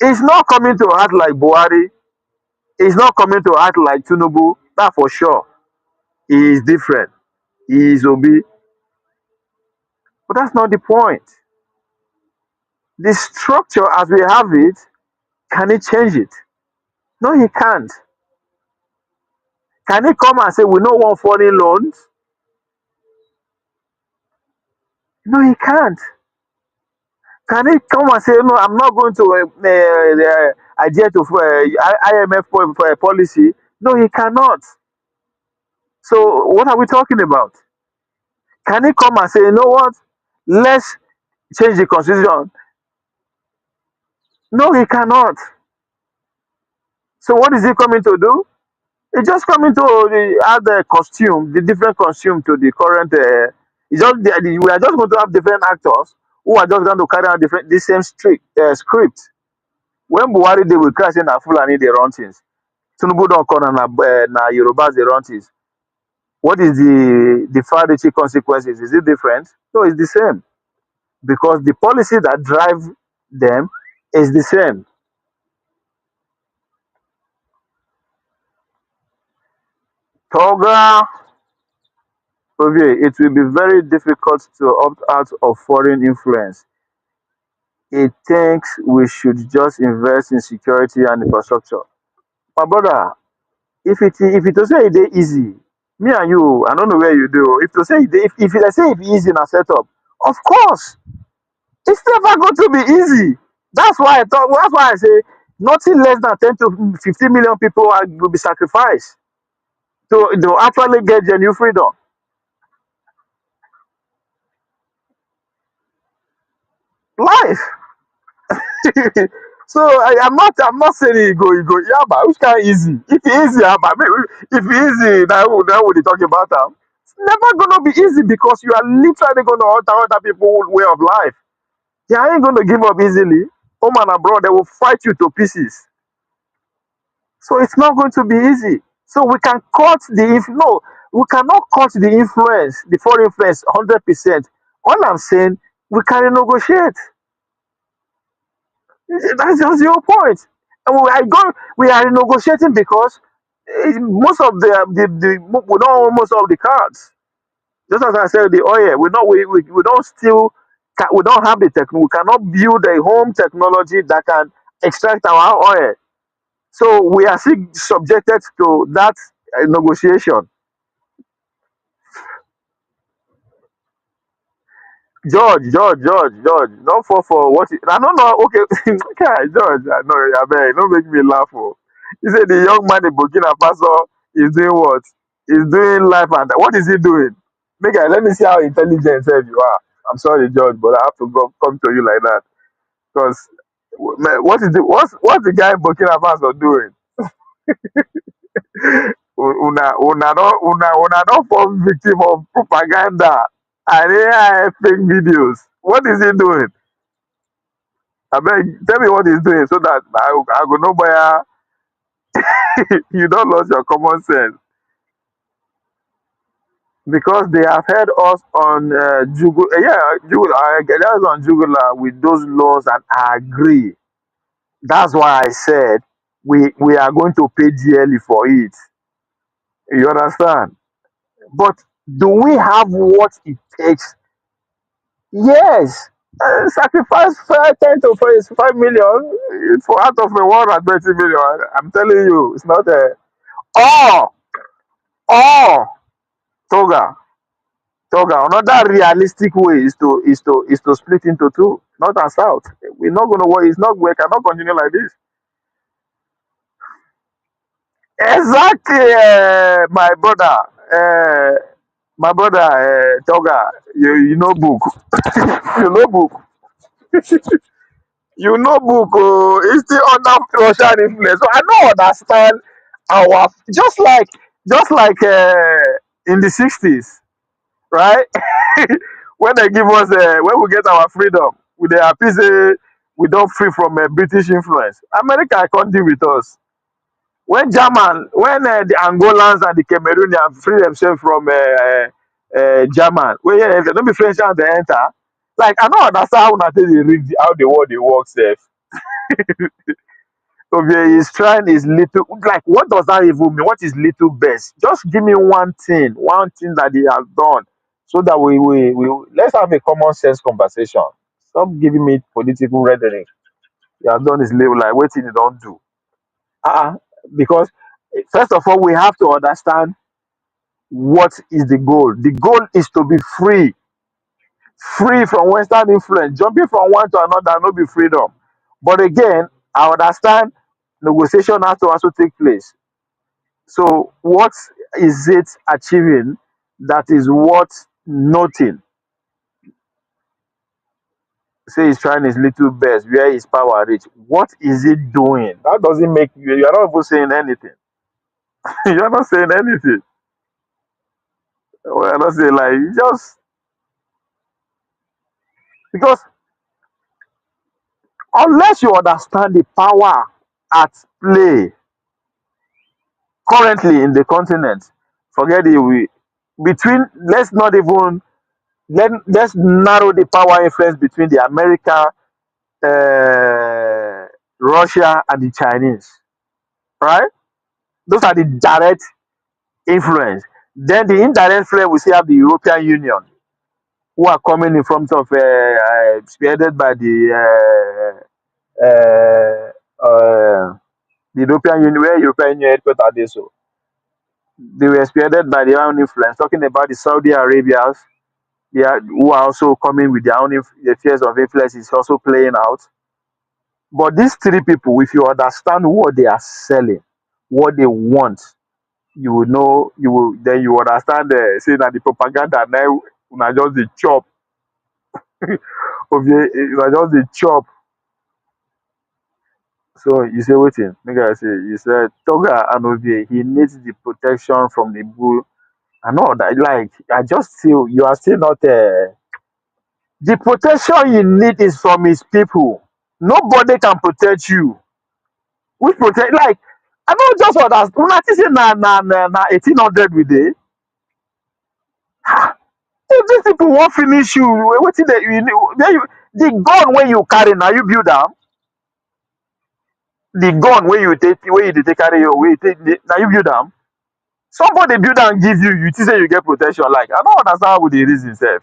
Speaker 1: He's not coming to act like Buhari. He's not coming to act like Tinubu. That for sure. He is different. He is Obi. But that's not the point. The structure as we have it, can he change it? No, he can't. Can he come and say we don't want foreign loans? No, he can't. Can he come and say, no, I'm not going to adhere to IMF policy? No, he cannot. So what are we talking about? Can he come and say, you know what? Let's change the constitution? No, he cannot. So what is he coming to do? He's just coming to add the costume, the different costume to the current. We are just going to have different actors who are just going to carry out the same script. When Buhari they will crash in a Fulani they run things. Tinubu don't come na Yorubas they run things. What is the far-reaching consequences? Is it different? No, it's the same because the policy that drive them is the same. Toga, it will be very difficult to opt out of foreign influence. It thinks we should just invest in security and infrastructure. My brother, if it to say it easy, me and you, I don't know where you do. If to say if I say it easy in a setup, of course, it's never going to be easy. That's why I thought. That's why I say nothing less than 10 to 15 million people will be sacrificed to actually get genuine freedom. Life. So I'm not saying you go yeah, but which kind easy? If it easy, yeah, but if it easy, that would they talk about them. It's never gonna be easy because you are literally gonna alter other people's way of life. They ain't gonna give up easily. Home and abroad, they will fight you to pieces. So it's not going to be easy. So we can cut the if no. We cannot cut the influence, the foreign influence 100%. All I'm saying, we can renegotiate. That's just your point. And we are negotiating because most of we don't own most of the cards. Just as I said, the oil, we don't still, we don't have the tech, we cannot build a home technology that can extract our oil. So we are still subjected to that negotiation. George, don't fall for what I don't know. Okay, okay, George, I know, I beg, don't make me laugh. Oh. He said the young man in Burkina Faso is doing what? He's doing life and what is he doing? Let me see how intelligent sef you are. I'm sorry, George, but I have to go come to you like that because what's the guy in Burkina Faso doing? Una don't fall victim of propaganda and AI fake videos. What is he doing? I beg, tell me what he's doing so that I go know where you don't lose your common sense. Because they have heard us on Jugular, I get us on Jugular with those laws and I agree. That's why I said we are going to pay dearly for it. You understand? But do we have what it takes? Yes. Sacrifice 5 10 to 5 million for out of a 120 million. I'm telling you, it's not a or or Toga. Toga. Another realistic way is to split into two, north and south. We're not gonna work. It's not. We cannot continue like this. Exactly, my brother, Toga. You know book. You know book. You know book. Oh, it's still under Russian influence. So I don't understand our just like in the 60s, right? When they give us when we get our freedom, we dey happy say we don free from British influence. America come deal with us. When the Angolans and the Cameroonians free themselves from German, wey no be French hands dey enter. Like I no understand how una take dey read how the world dey work sef. Okay, he's trying his little, like what does that even mean? What is little best? Just give me one thing that he has done so that we let's have a common sense conversation. Stop giving me political rhetoric. He has done his little, like what he don't do. Uh because first of all we have to understand what is the goal. The goal is to be free from Western influence. Jumping from one to another no be freedom. But again, I understand negotiation has to also take place. So what is it achieving that is worth noting? Say he's trying his little best where his power reach. What is it doing? That doesn't make you're not even saying anything. You're not saying anything. Well, you're not saying like just because unless you understand the power at play currently in the continent, forget it. We between let's not even let's narrow the power influence between the America, Russia, and the Chinese. Right? Those are the direct influence. Then the indirect influence we still have the European Union, who are coming in front of spearheaded by the European Union, where European Union headquarters are there. So they were spearheaded by their own influence, talking about the Saudi Arabians, who are also coming with their own the fears of influence is also playing out. But these three people, if you understand what they are selling, what they want, you will know, you understand saying that the propaganda now una just the chop of the una just the chop. So you say waiting, make I say you said Toga and Ovie, he needs the protection from the bull. I know that like I just feel you are still not the protection you need is from his people. Nobody can protect you. Which protect like I don't just understand. Una think say na 1800 we dey. these people won't finish you. Wetin dey you know then you the gun wey you carry na you build am? The gun wey you dey take carry your wey you take na you build am? Somebody build am give you, you think say you get protection. Like I don't understand how we dey reason sef.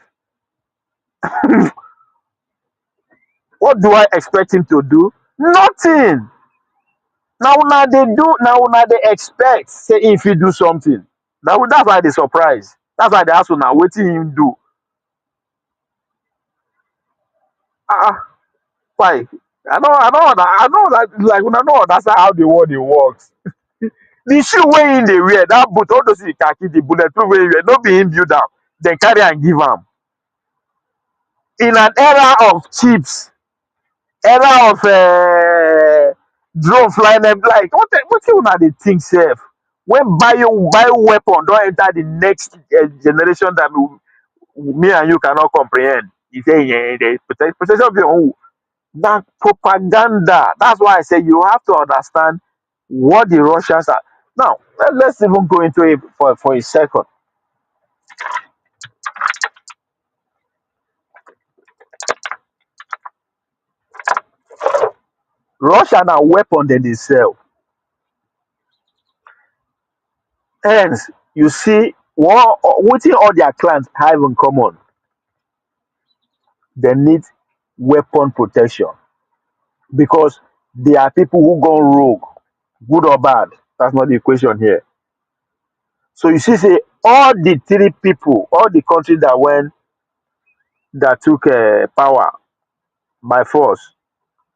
Speaker 1: What do I expect him to do? Nothing. Na una dey do na una dey expect say him fit do something. That's why I dey surprise. That's why I dey ask una wetin him do. Ah, why? I don't like una no understand how the world dey works. The shoe wey him dey wear, that boot, all those things khaki, the bulletproof wey him wear, no be him build am. Dem carry am give am. In an era of chips, era of drone flying them, like wetin una dey think sef? When bio weapon don enter the next generation that me and you cannot comprehend. You say the protection of your own. Na propaganda. That's why I say you have to understand what the Russians are. Now, let's even go into it for a second. Russia na weapon dem dey sell. Hence, you see wetin all their clans have in common. They need weapon protection because they are people who gone rogue, good or bad. That's not the equation here. So you see, say all the three people, all the countries that took power by force.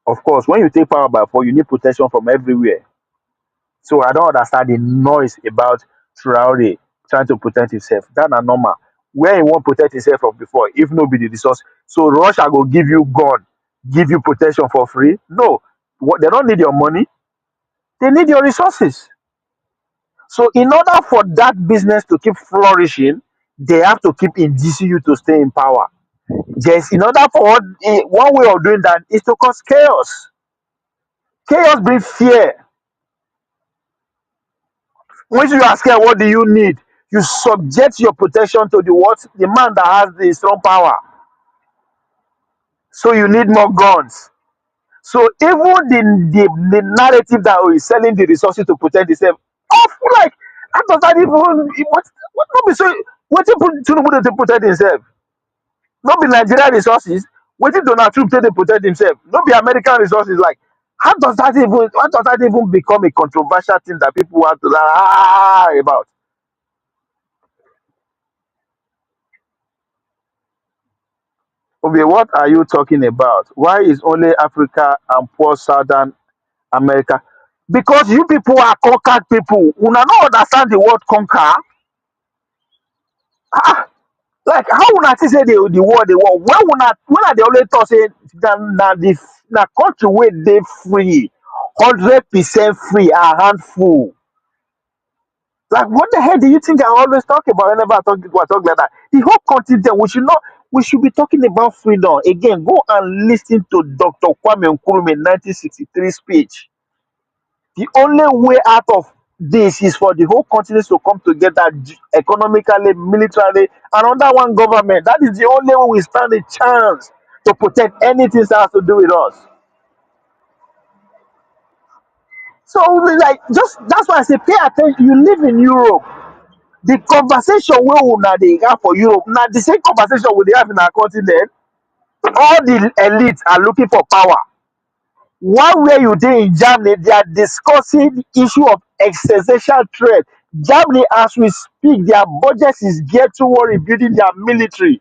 Speaker 1: Of course, when you take power by force, you need protection from everywhere. So I don't understand the noise about Traore trying to protect himself. That's not normal. Where he won't protect himself from before, if no be the resource. So Russia go give you gun, give you protection for free. No, they don't need your money. They need your resources. So in order for that business to keep flourishing, they have to keep inducing you to stay in power. Yes, in order for one way of doing that is to cause chaos. Chaos brings fear. Once you are scared, what do you need? You subject your protection to the man that has the strong power. So you need more guns. So even the narrative that is selling the resources to protect itself, like how does that even what not be so what Tinubu to protect himself? Not be Nigerian resources. Wetin Donald Trump take to protect himself? Not be American resources. Like how does that even become a controversial thing that people have to about? Obi, what are you talking about? Why is only Africa and poor Southern America? Because you people are conquered people. Una no understand the word conquer. Ah, like how una think say the word when I dey always talk say na country wey dey free, 100% free and handful. Like what the hell do you think I always talk about whenever I talk like that? The whole continent we should be talking about freedom. Again, go and listen to Dr. Kwame Nkrumah 1963 speech. The only way out of this is for the whole continent to come together economically, militarily, and under one government. That is the only way we stand a chance to protect anything that has to do with us. So, like, just that's why I say, pay attention. You live in Europe. The conversation wey una dey have for Europe na the same conversation we dey have in our continent. All the elites are looking for power. While where you dey in Germany, they are discussing the issue of existential threat. Germany, as we speak, their budget is geared toward rebuilding their military.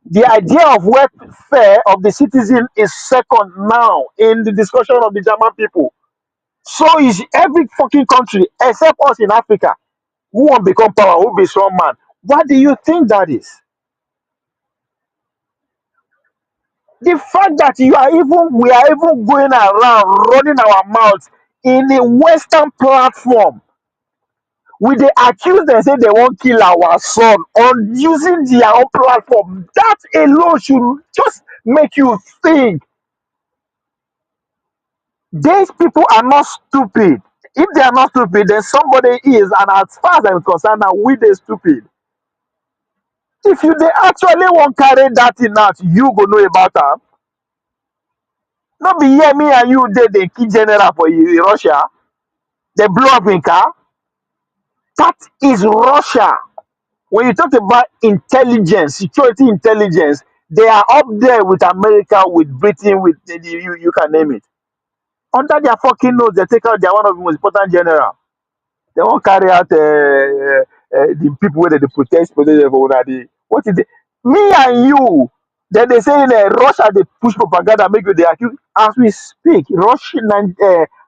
Speaker 1: The idea of welfare of the citizen is second now in the discussion of the German people. So is every fucking country except us in Africa who want become power, who be strong man. What do you think that is? The fact that we are even going around running our mouths in a Western platform, we they accuse them say they won't kill our son on using their own platform. That alone should just make you think. These people are not stupid. If they are not stupid, then somebody is, and as far as I'm concerned, now we they stupid. If you dey actually wan carry that thing out, you go know about am. No be here me and you dey kill general for Russia, dey blow up im car. That is Russia. When you talk about intelligence, security intelligence, they are up there with America, with Britain, with you can name it. Under their fucking nose, they take out their one of the most important general. They won't carry out the people where they protest for the what is it? Me and you. Then they say in Russia they push propaganda, make you they accuse. As we speak, Russia and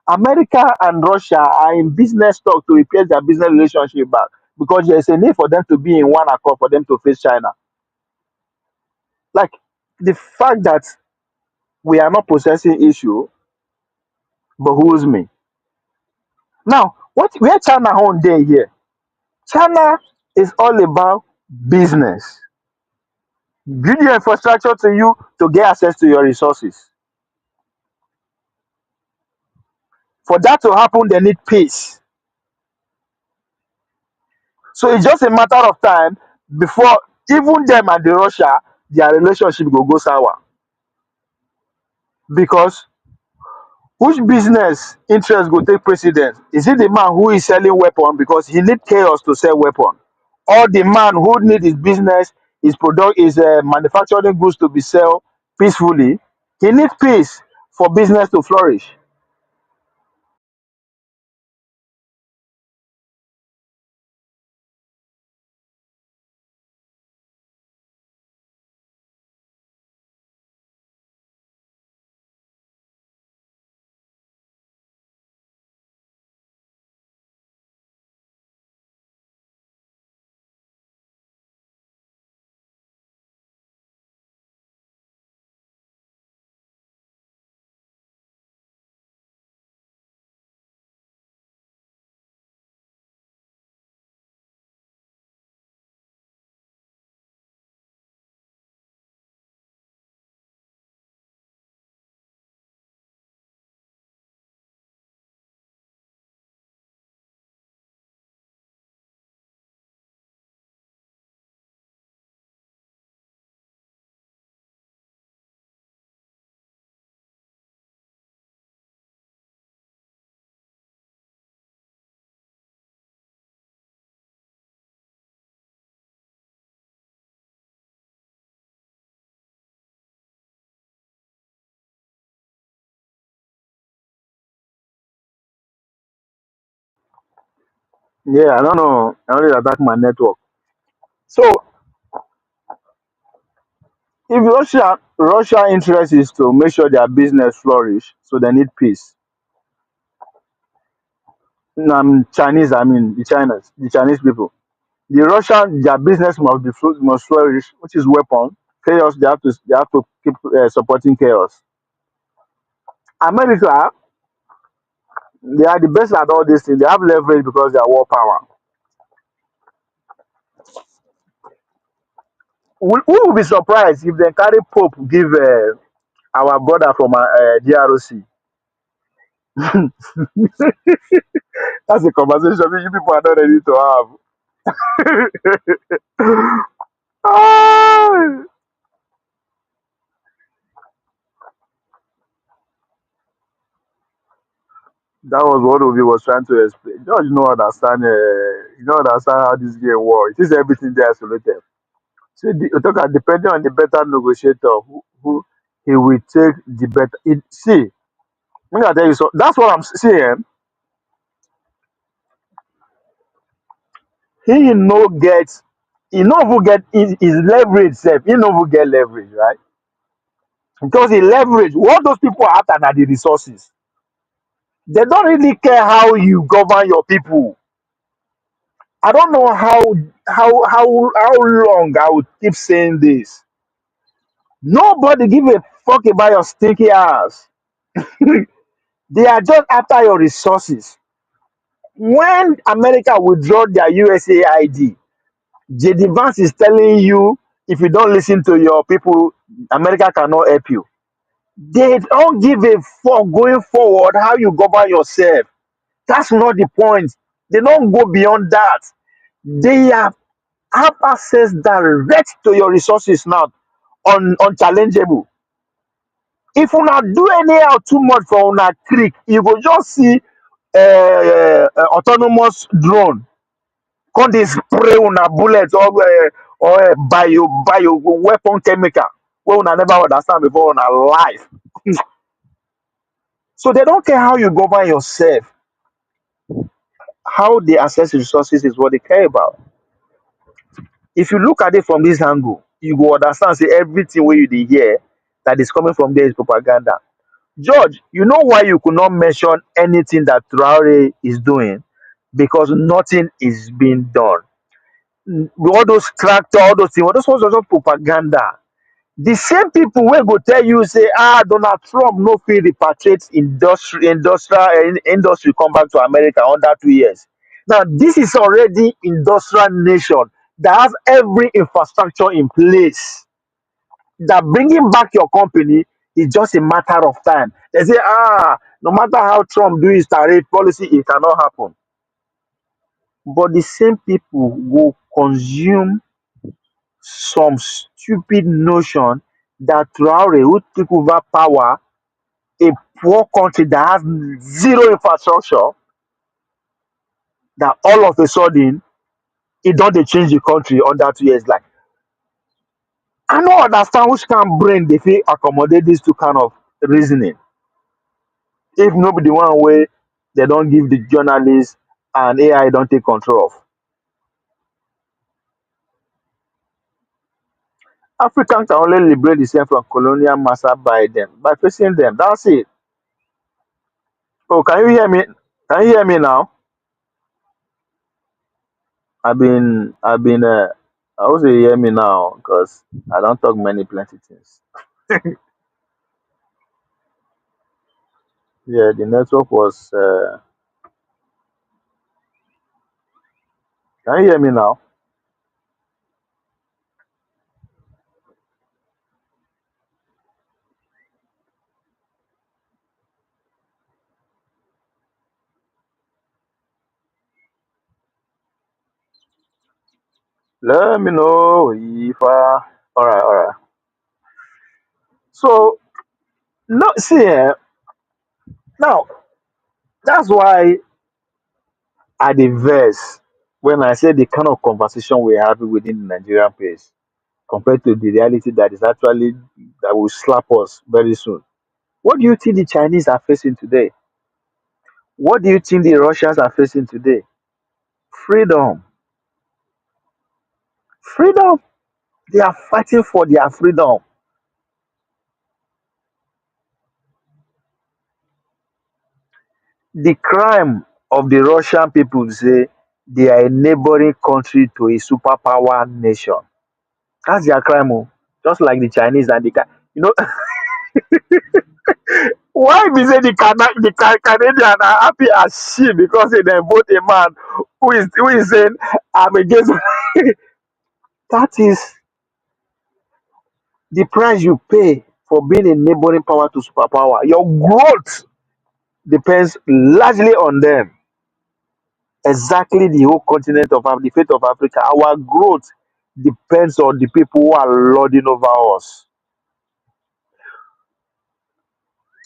Speaker 1: America and Russia are in business talk to repair their business relationship back because there is a need for them to be in one accord for them to face China. Like the fact that we are not possessing issue behooves me. Now, what where China own day here? China is all about business. Build your infrastructure to you to get access to your resources. For that to happen, they need peace. So it's just a matter of time before even them and the Russia, their relationship will go sour. Because which business interest go take precedence? Is it the man who is selling weapon because he need chaos to sell weapon, or the man who need his business, his product, his manufacturing goods to be sell peacefully? He need peace for business to flourish. Yeah, I don't know. I only attack my network. So if Russia interest is to make sure their business flourish, so they need peace. Chinese, I mean the Chinese people. The Russian, their business must must flourish, which is weapon. Chaos, they have to keep supporting chaos. America, they are the best at all these things. They have leverage because they are war power. Who will be surprised if they carry Pope give our brother from DRC? That's a conversation which you people are not ready to have. Ah! That was what Obi was trying to explain. Just you don't understand how this game works. It is everything there isolated. So depending on the better negotiator, who he will take the better. See, let me tell you so. That's what I'm saying. He no get, he no even get his leverage self. He no even get leverage, right? Because he leverage what those people are after are the resources. They don't really care how you govern your people. I don't know how long I would keep saying this. Nobody give a fuck about your stinky ass. They are just after your resources. When America withdraw their USAID, JD Vance is telling you if you don't listen to your people, America cannot help you. They don't give a fuck going forward how you govern yourself. That's not the point. They don't go beyond that. They are have access direct to your resources now, unchallengeable. If una do anyhow too much for una creek, you go just see autonomous drone come dey spray una bullet or bio weapon chemical wey una never understand before una life. So they don't care how you govern yourself. How they access resources is what they care about. If you look at it from this angle, you go understand say everything wey you dey hear that is coming from there is propaganda. George, you know why you could not mention anything that Traore is doing? Because nothing is being done. All those tractor, all those things, all those ones are just propaganda. The same people wey go tell you say Donald Trump no fit repatriate industry come back to America under 2 years. Now this is already industrial nation that has every infrastructure in place. That bringing back your company is just a matter of time. They say no matter how Trump do his tariff policy, it cannot happen. But the same people will consume some stupid notion that Traore who took over power, a poor country that has zero infrastructure, that all of a sudden it don't dey change the country under 2 years. Like I don't understand which kind of brain they fit accommodate these two kind of reasoning. If nobody one way they don't give the journalists and AI don't take control of. African can only liberate itself from colonial master by facing them. That's it. Oh, can you hear me? Can you hear me now? I've been I hope you hear me now because I don't talk many plenty things. Yeah, the network was can you hear me now? Let me know if all right. So no see now that's why I dey vex when I say the kind of conversation we're having within the Nigerian pace compared to the reality that is actually that will slap us very soon. What do you think the Chinese are facing today? What do you think the Russians are facing today? Freedom. Freedom. They are fighting for their freedom. The crime of the Russian people say they are a neighboring country to a superpower nation. That's their crime. Oh. Just like the Chinese and you know, why be say Canadian are happy as shit because they vote a man who is saying I'm against that is the price you pay for being a neighboring power to superpower. Your growth depends largely on them. Exactly the whole continent of the fate of Africa. Our growth depends on the people who are lording over us.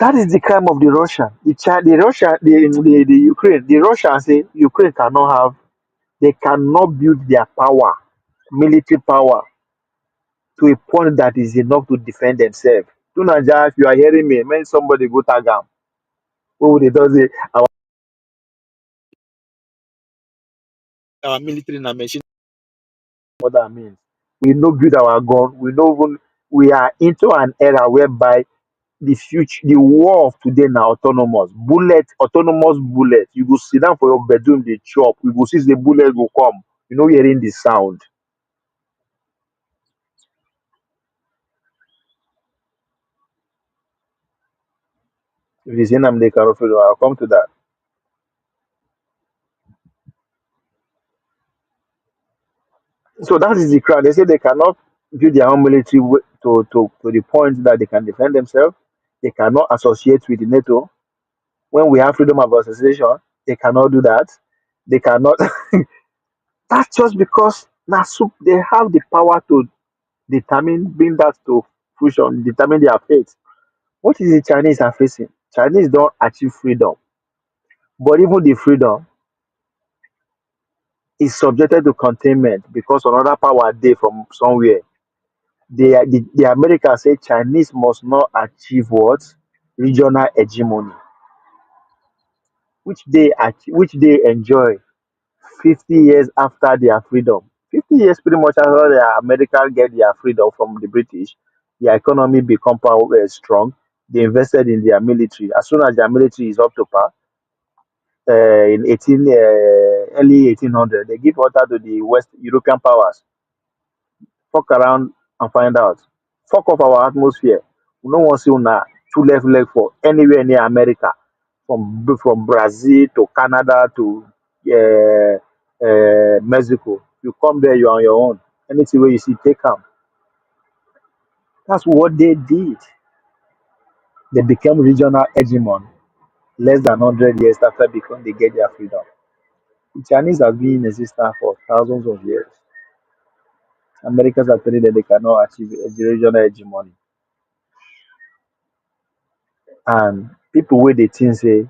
Speaker 1: That is the crime of the Russian. The Russia, the Ukraine. The Russians say Ukraine cannot have, they cannot build their power, military power, to a point that is enough to defend themselves. To Naija, if you are hearing me, when somebody go tag am, what would they do? Say our military na machine. What that means. We no build our gun. We no even. We are into an era whereby the war of today now autonomous autonomous bullet. You go sit down for your bedroom, they chop. You go see the bullet go come. You know hearing the sound. If you see them, they can feel. I'll come to that. So that is the crowd. They say they cannot build their own military to the point that they can defend themselves. They cannot associate with the NATO. When we have freedom of association, they cannot do that. They cannot. That's just because Now, so they have the power to determine, bring that to fruition, determine their fate. What is the Chinese are facing? Chinese don't achieve freedom, but even the freedom is subjected to containment because another power dey from somewhere. The Americans say Chinese must not achieve what? Regional hegemony, which they enjoy 50 years after their freedom. 50 years pretty much after the Americans get their freedom from the British, their economy become strong. They invested in their military. As soon as their military is up to par, in early 1800, they give order to the West European powers. Fuck around and find out. Fuck off our atmosphere. We no wan see una two left leg for anywhere near America, from Brazil to Canada to Mexico. You come there, you are on your own. Anything wey you see, take am. That's what they did. They became regional hegemon less than 100 years after become they get their freedom. The Chinese have been in existence for thousands of years. Americans are telling them they cannot achieve a regional hegemony. And people wey dey think say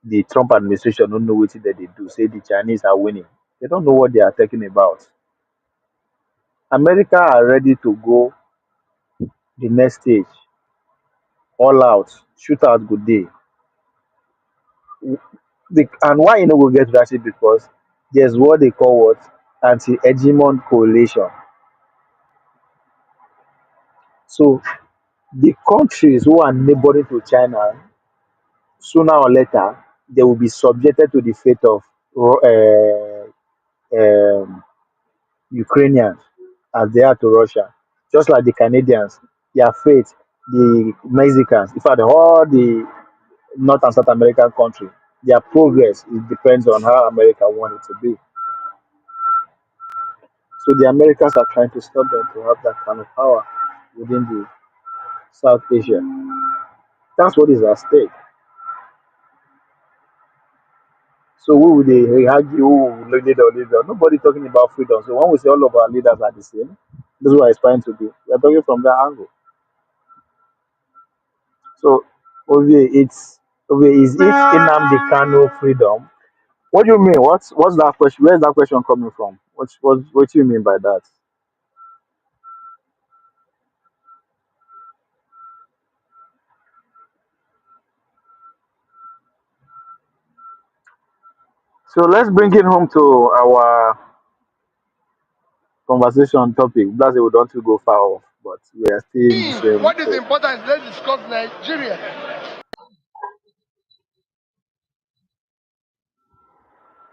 Speaker 1: the Trump administration don't know wetin dem dey do, say the Chinese are winning. They don't know what they are talking about. America are ready to go the next stage, all out, shoot out good day. And why you no go get that shit? Because there's what they call what? Anti-hegemon coalition. So the countries who are neighboring to China, sooner or later, they will be subjected to the fate of um, Ukrainians as they are to Russia, just like the Canadians, their fate, the Mexicans, in fact, all the North and South American countries, their progress it depends on how America want it to be. So the Americans are trying to stop them to have that kind of power within the South Asia. That's what is at stake. So who will they argue who will lead or leader? Nobody talking about freedom. So when we say all of our leaders are the same, this is what it's trying to do. We are talking from that angle. So Ovi, is it Inamdi Kano freedom? What do you mean? What's that question? Where's that question coming from? What do you mean by that? So let's bring it home to our conversation topic. That's it, we don't go far off, but we are still in the same
Speaker 2: What is
Speaker 1: thing.
Speaker 2: important is let's discuss Nigeria.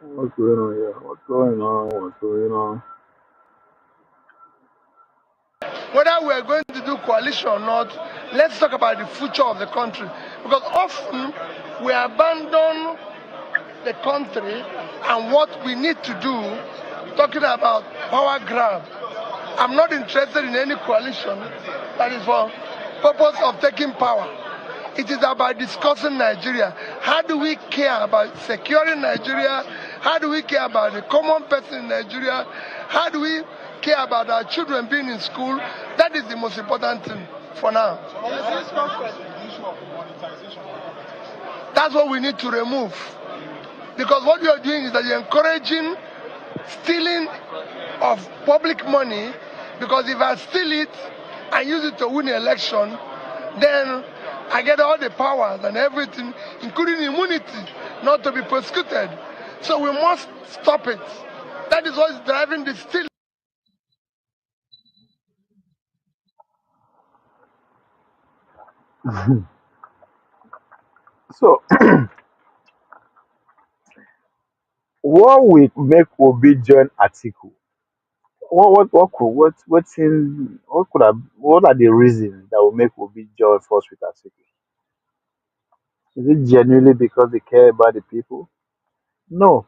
Speaker 1: What's going on here? What's going on? What's going on?
Speaker 2: Whether we are going to do coalition or not, let's talk about the future of the country. Because often we abandon the country and what we need to do, talking about power grab. I'm not interested in any coalition that is for purpose of taking power. It is about discussing Nigeria. How do we care about securing Nigeria? How do we care about the common person in Nigeria? How do we care about our children being in school? That is the most important thing for now. That's what we need to remove. Because what you are doing is that you're encouraging stealing of public money. Because if I steal it and use it to win an election, then I get all the powers and everything, including immunity, not to be prosecuted. So we must stop it. That is what is driving the stealing.
Speaker 1: So what will make Obi join Atiku? What could have what are the reasons that will make Obi join force with Atiku? Is it genuinely because they care about the people? No,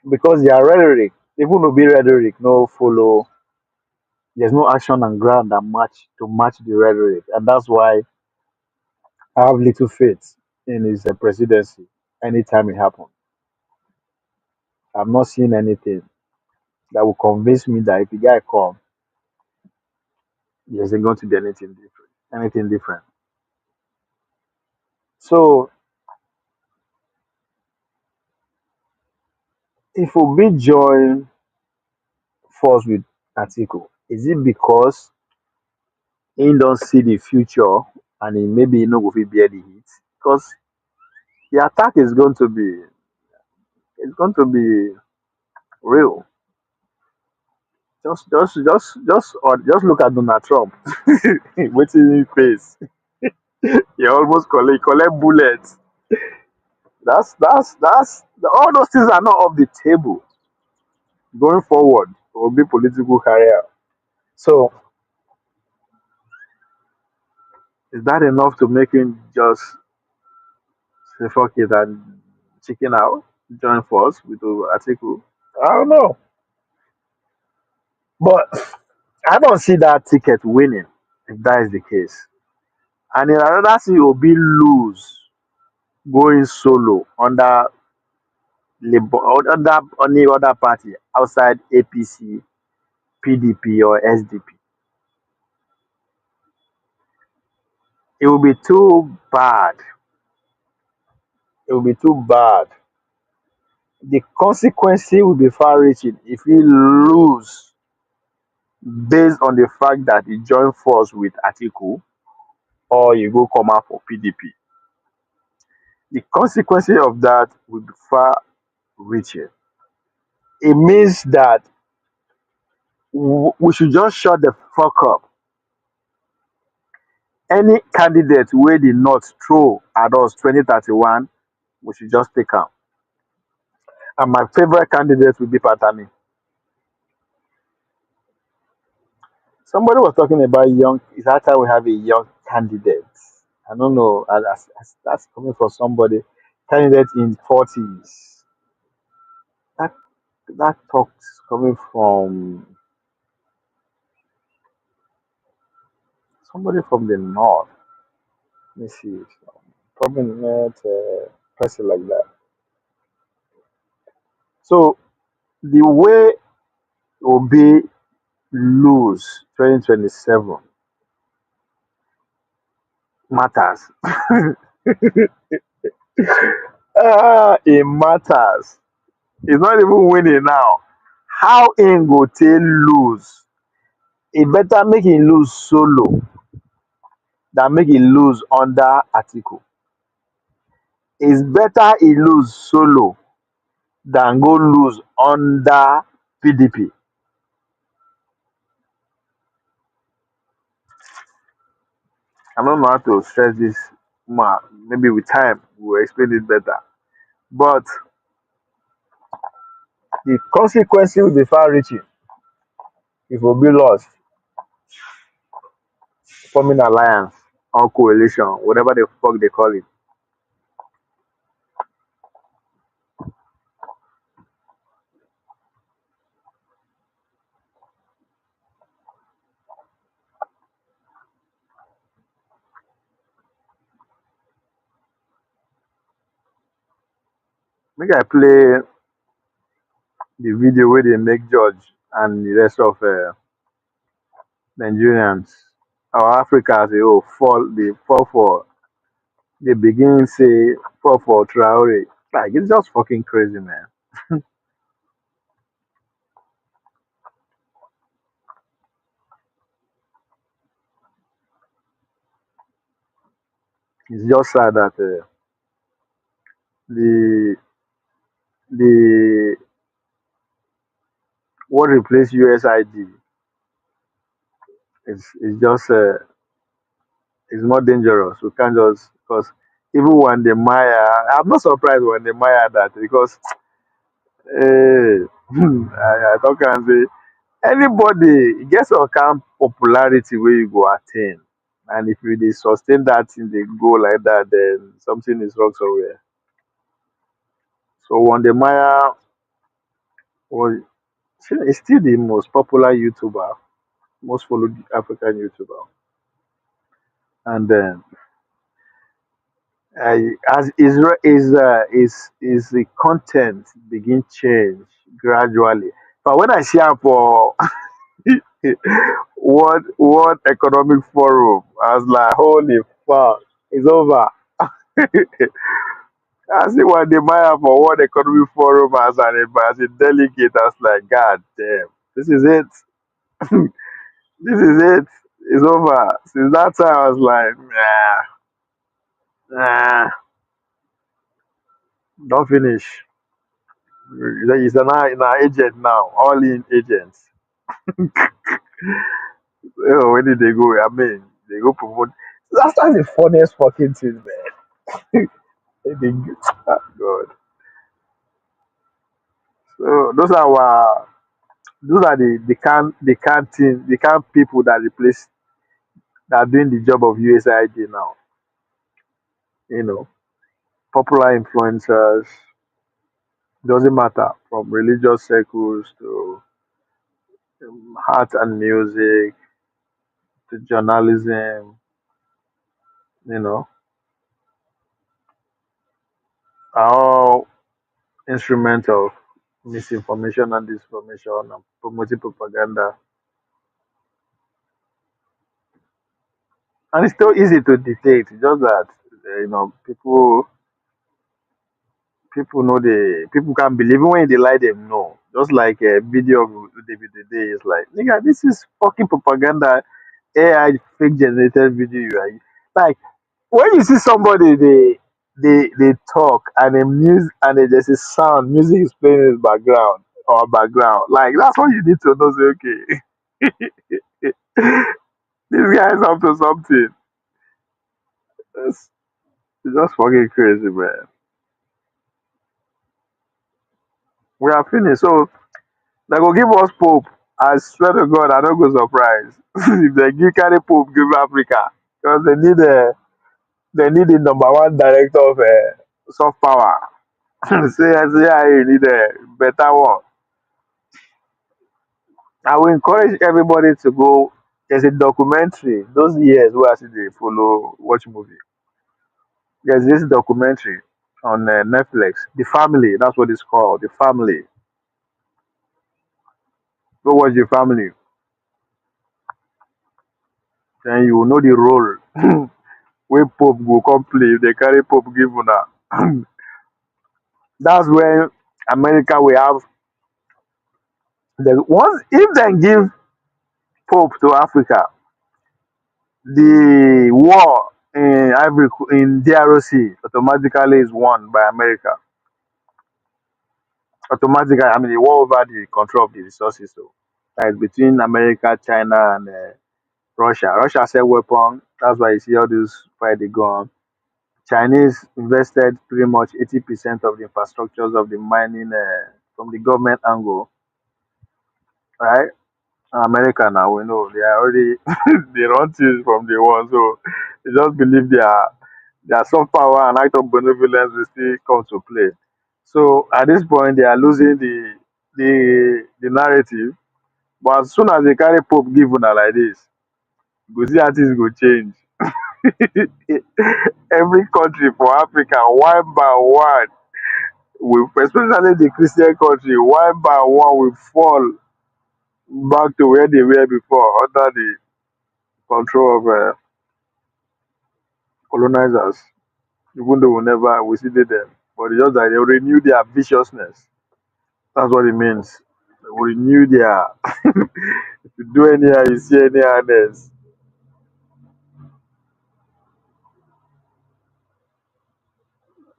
Speaker 1: because their rhetoric, even Obi rhetoric, no follow. There's no action and ground that match the rhetoric, and that's why I have little faith in his presidency. Anytime it happens, I've not seen anything. that will convince me that if the guy come, there isn't going to be anything different. Anything different. So if Obi join force with Atiku, is it because he don't see the future and he maybe he no go fit bear the heat? Because the attack is going to be it's going to be real. Just look at Donald Trump. Waiting in face. He almost collect bullets. All those things are not off the table going forward. Will be political career. So is that enough to make him just say fuck it and chicken out, join force with Atiku? I don't know, but I don't see that ticket winning if that is the case. And in another see Obi lose going solo under Labour or under any other party outside APC, PDP, or SDP. It will be too bad. It will be too bad. The consequence will be far reaching if he lose based on the fact that he joined force with Atiku or you go come out for PDP. The consequences of that will be far reaching. It means that we should just shut the fuck up. Any candidate where the not throw at us 2031, we should just take out. And my favorite candidate will be Patami. Somebody was talking about young. It's hard time we have a young candidate. I don't know. That's coming from somebody candidate in 40s. That that talks coming from somebody from the north. Let me see. Probably not a person like that. So the way Obi lose 2027 matters. It matters. It's not even winning now. How in go take lose? It better make him lose solo than make him lose under Atiku. It's better he lose solo than go lose under PDP. I don't know how to stress this more. Maybe with time we'll explain it better. But the consequences will be far reaching if we be lost, forming alliance or coalition, whatever the fuck they call it. Make I play the video where they make George and the rest of Nigerians or Africa as a whole fall for they begin say fall for Traore. Like it's just fucking crazy, man. It's just sad that the the what replaced USID is just is more dangerous. We can't just because even when the Maya, I'm not surprised when the Maya that because I don't can say anybody gets some kind popularity where you go attain. And if you dey sustain that thing, they go like that, then something is wrong somewhere. So when the Maya was is still the most popular YouTuber, most followed African YouTuber. And then as is the content begin change gradually. But when I see him for World Economic Forum, I was like, holy fuck, it's over. I see what they might have for World Economic Forum as a delegate. I was like, God damn, this is it. This is it. It's over. Since that time, I was like, nah, don't finish. He's an agent now, all in agents. Oh, where did they go? I mean, they go promote. That's the funniest fucking thing, man. They, God. So those are the can people that replace that are doing the job of USID now. You know, popular influencers, doesn't matter from religious circles to art and music to journalism, you know, are all instruments of misinformation and disinformation and promoting propaganda. And it's still easy to detect. It's just that people know people can believe even when they lie them know. Just like a video of David today is like, nigga, this is fucking propaganda, AI fake generated video. Right? Like when you see somebody they talk and a music and there's a sound, music is playing in the background or background. Like that's what you need to know. Say, okay, this guy is up to something. It's, it's just fucking crazy, man. We are finished. So they go give us Pope. I swear to God, I don't go surprise if they give carry Pope give Africa because they need the number one director of soft power. Say yeah, you need a better one. I will encourage everybody to go. There's a documentary. Those years where I see they follow watch movie. There's this documentary on Netflix. The Family. That's what it's called. The Family. Go watch the Family. Then you will know the role where Pope go come play. If they carry Pope give una. That's when America will have the once if they give Pope to Africa, the war in DRC automatically is won by America. Automatically, I mean, the war over the control of the resources. So, that is between America, China, and Russia. Russia sell weapon. That's why you see all this fight they go on. Chinese invested pretty much 80% of the infrastructures of the mining from the government angle, right? America now we know they are already they run things from the one, so they just believe their soft power and act of benevolence will still come to play. So at this point they are losing the narrative. But as soon as they carry Pope give una like this, you go see how things go change. Every country for Africa, one by one, will especially the Christian country, one by one will fall back to where they were before under the control of colonizers, even though we see them. But it's just that they will renew their viciousness. That's what it means. They will renew their if you do anyhow, you see any hardness.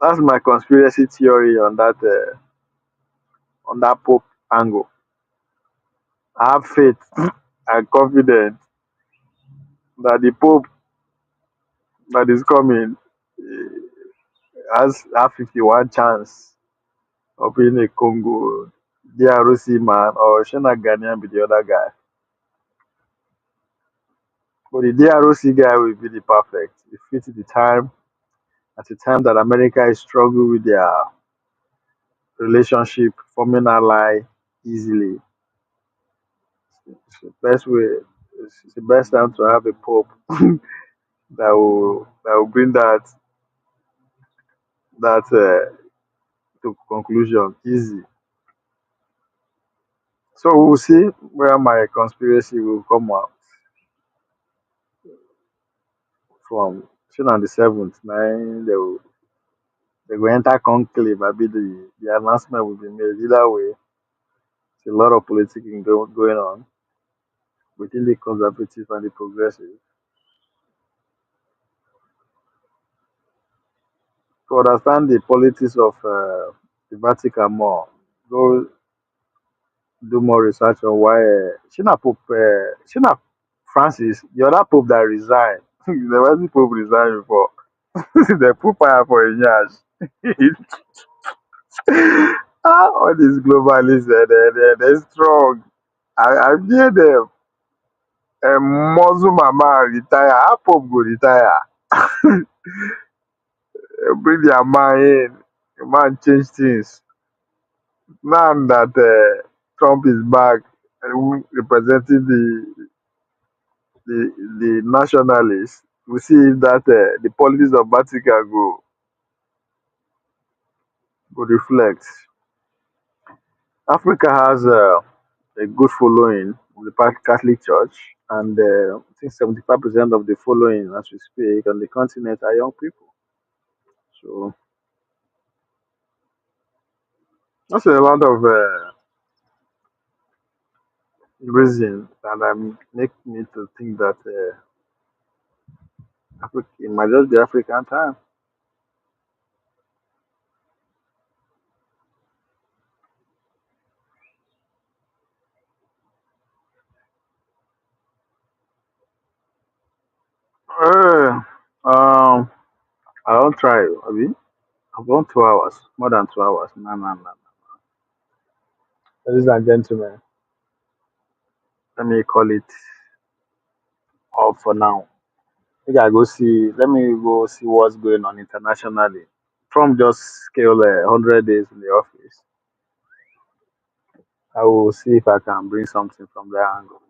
Speaker 1: That's my conspiracy theory on that Pope angle. I have faith and confidence that the Pope that is coming has 51 chance of being a Congo DRC man or Shana Ghanaian be the other guy. But the DRC guy will be the perfect. It fits the time at the time that America is struggling with their relationship, forming ally easily. It's the best way. It's the best time to have a pope that will bring that to conclusion easy. So we'll see where my conspiracy will come out from. Soon on the 7th, nine they will enter conclave. Maybe the announcement will be made. Either way, it's a lot of politicking going on within the conservative and the progressive. To understand the politics of the Vatican more, go do more research on why Shina Francis, the other pope that resigned, the Vatican pope resigned before. The pope fire for a years. All these globalists, they're strong. I hear them. Muslim mama retire, how pope go retire? Bring their man in. The man change things. Now that Trump is back, representing the nationalists, we see that the politics of Vatican go reflect. Africa has a good following of the Catholic Church, and I think 75% of the following, as we speak, on the continent are young people. So that's a lot of reason that make me to think that Africa, it might just be African time. Uh, um, I don't try. I mean, I've gone 2 hours, more than 2 hours. No, no, no. Ladies and gentlemen, let me call it off for now. Let me go see what's going on internationally. Trump just scaled 100 days in the office. I will see if I can bring something from that angle.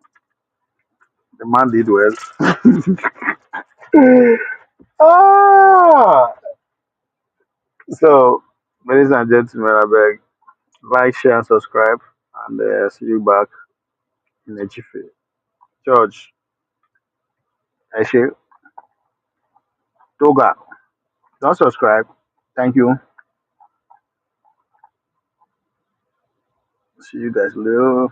Speaker 1: The man did well. Ah! So, ladies and gentlemen, I beg, like, share, and subscribe, and see you back in a jiffy. George, Eshe, Toga, don't subscribe. Thank you. See you guys later.